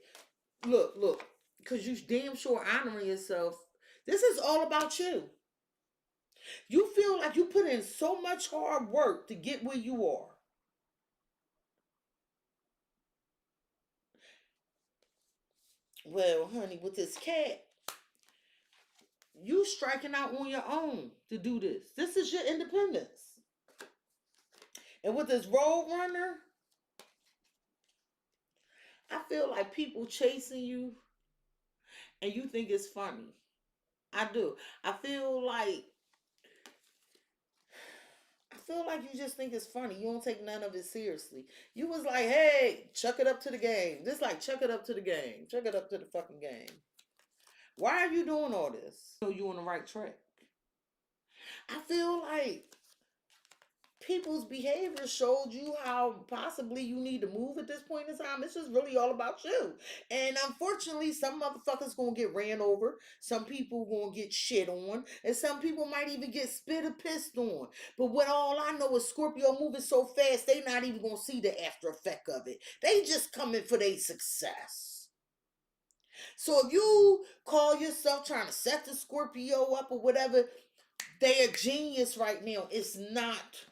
Look. Because you damn sure honoring yourself. This is all about you. You feel like you put in so much hard work to get where you are. Well, honey, with this cat, you striking out on your own to do this. This is your independence. And with this road runner, I feel like people chasing you and you think it's funny. I do. I feel like you just think it's funny. You don't take none of it seriously. You was like, hey, chuck it up to the game. This like, chuck it up to the game. Chuck it up to the fucking game. Why are you doing all this? So you on the right track. I feel like people's behavior showed you how possibly you need to move at this point in time. It's just really all about you. And unfortunately, some motherfuckers gonna get ran over. Some people gonna get shit on. And some people might even get spit or pissed on. But what all I know is Scorpio moving so fast, they not even gonna see the after effect of it. They just coming for their success. So if you call yourself trying to set the Scorpio up or whatever, they a genius right now. It's not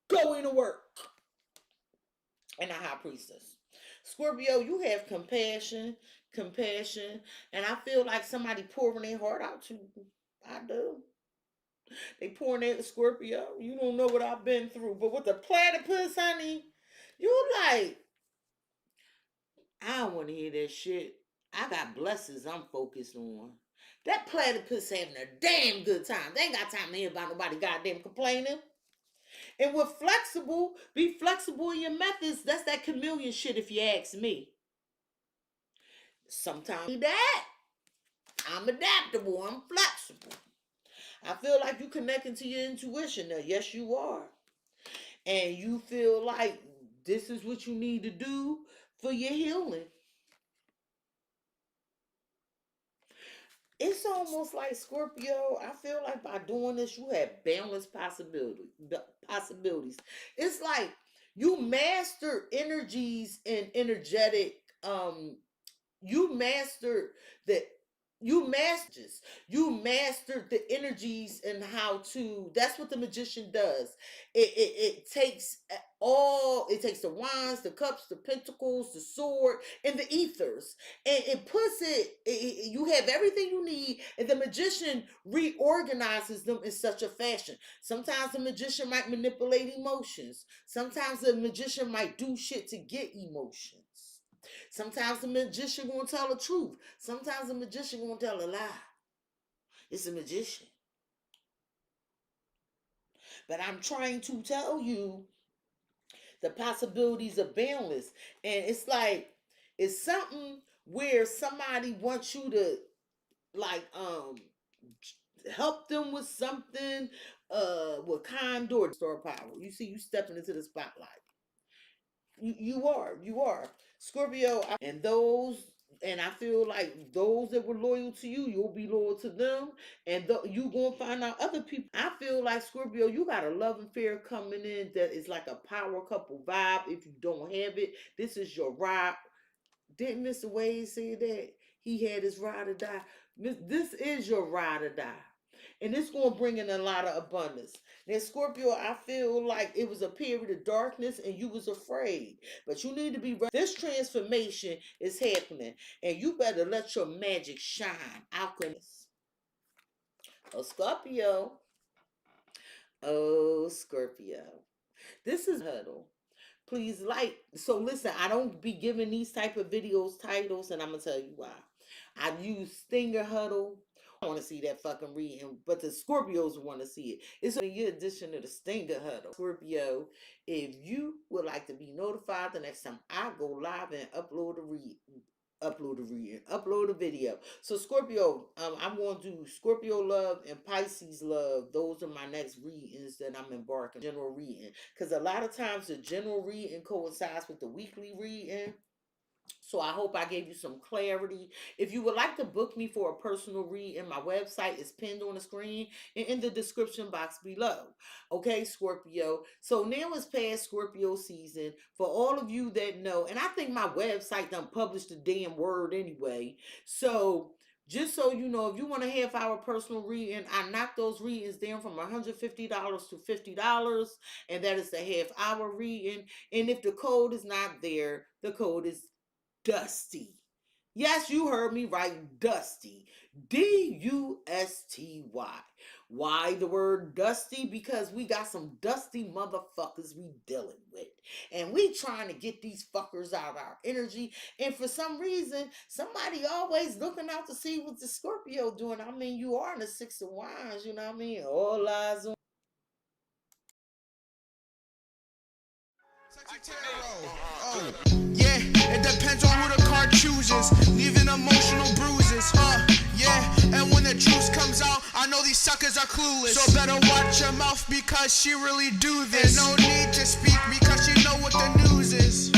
going to work. And a high priestess. Scorpio, you have compassion, and I feel like somebody pouring their heart out to you. I do. They pouring their Scorpio. You don't know what I've been through. But with the platypus, honey, you like, I don't want to hear that shit. I got blessings I'm focused on. That platypus having a damn good time. They ain't got time to hear about nobody goddamn complaining. And with flexible, be flexible in your methods. That's that chameleon shit if you ask me. Sometimes that. I'm adaptable. I'm flexible. I feel like you connecting to your intuition now. Yes, you are. And you feel like this is what you need to do for your healing. It's almost like Scorpio. I feel like by doing this, you have boundless possibilities. It's like you master energies and energetic. You mastered the you mastered the energies and how to. That's what the magician does. It takes it takes the wands, the cups, the pentacles, the sword, and the ethers, and it puts you have everything you need, and the magician reorganizes them in such a fashion. Sometimes the magician might manipulate emotions. Sometimes the magician might do shit to get emotions. Sometimes the magician gonna tell the truth. Sometimes the magician gonna tell a lie. It's a magician. But I'm trying to tell you the possibilities are boundless. And it's like, it's something where somebody wants you to like help them with something with kind or star power. You see, you stepping into the spotlight. You are Scorpio, and I feel like those that were loyal to you, you'll be loyal to them, and you gonna find out other people. I feel like Scorpio, you got a love affair coming in that is like a power couple vibe. If you don't have it, this is your ride. Didn't Mr. Wade say that he had his ride or die? This is your ride or die. And it's going to bring in a lot of abundance. Now, Scorpio, I feel like it was a period of darkness and you was afraid. But you need to be ready. This transformation is happening. And you better let your magic shine. Alchemist. Oh, Scorpio. Oh, Scorpio. This is HUDDLE. Please like. So listen, I don't be giving these type of videos titles, and I'm going to tell you why. I use Stinger HUDDLE. I want to see that fucking reading, but the Scorpios want to see it. It's a new edition of the Stinger HUDDLE. Scorpio, if you would like to be notified the next time I go live and upload a video. So Scorpio, I'm going to do Scorpio love and Pisces love. Those are my next readings that I'm embarking. General reading. Because a lot of times the general reading coincides with the weekly reading. So I hope I gave you some clarity. If you would like to book me for a personal reading, my website is pinned on the screen and in the description box below. Okay, Scorpio. So now it's past Scorpio season. For all of you that know, and I think my website done published the damn word anyway. So just so you know, if you want a half-hour personal reading, I knock those readings down from $150 to $50, and that is the half-hour reading. And if the code is not there, the code is Dusty. Yes, you heard me right. Dusty. Dusty. Why the word dusty? Because we got some dusty motherfuckers we dealing with. And we trying to get these fuckers out of our energy. And for some reason, somebody always looking out to see what the Scorpio doing. I mean, you are in the Six of Wands, you know what I mean? All eyes on. Yeah, it depends on who the card chooses, leaving emotional bruises. Yeah, and when the truth comes out, I know these suckers are clueless. So better watch your mouth because she really do this. And no need to speak because you know what the news is.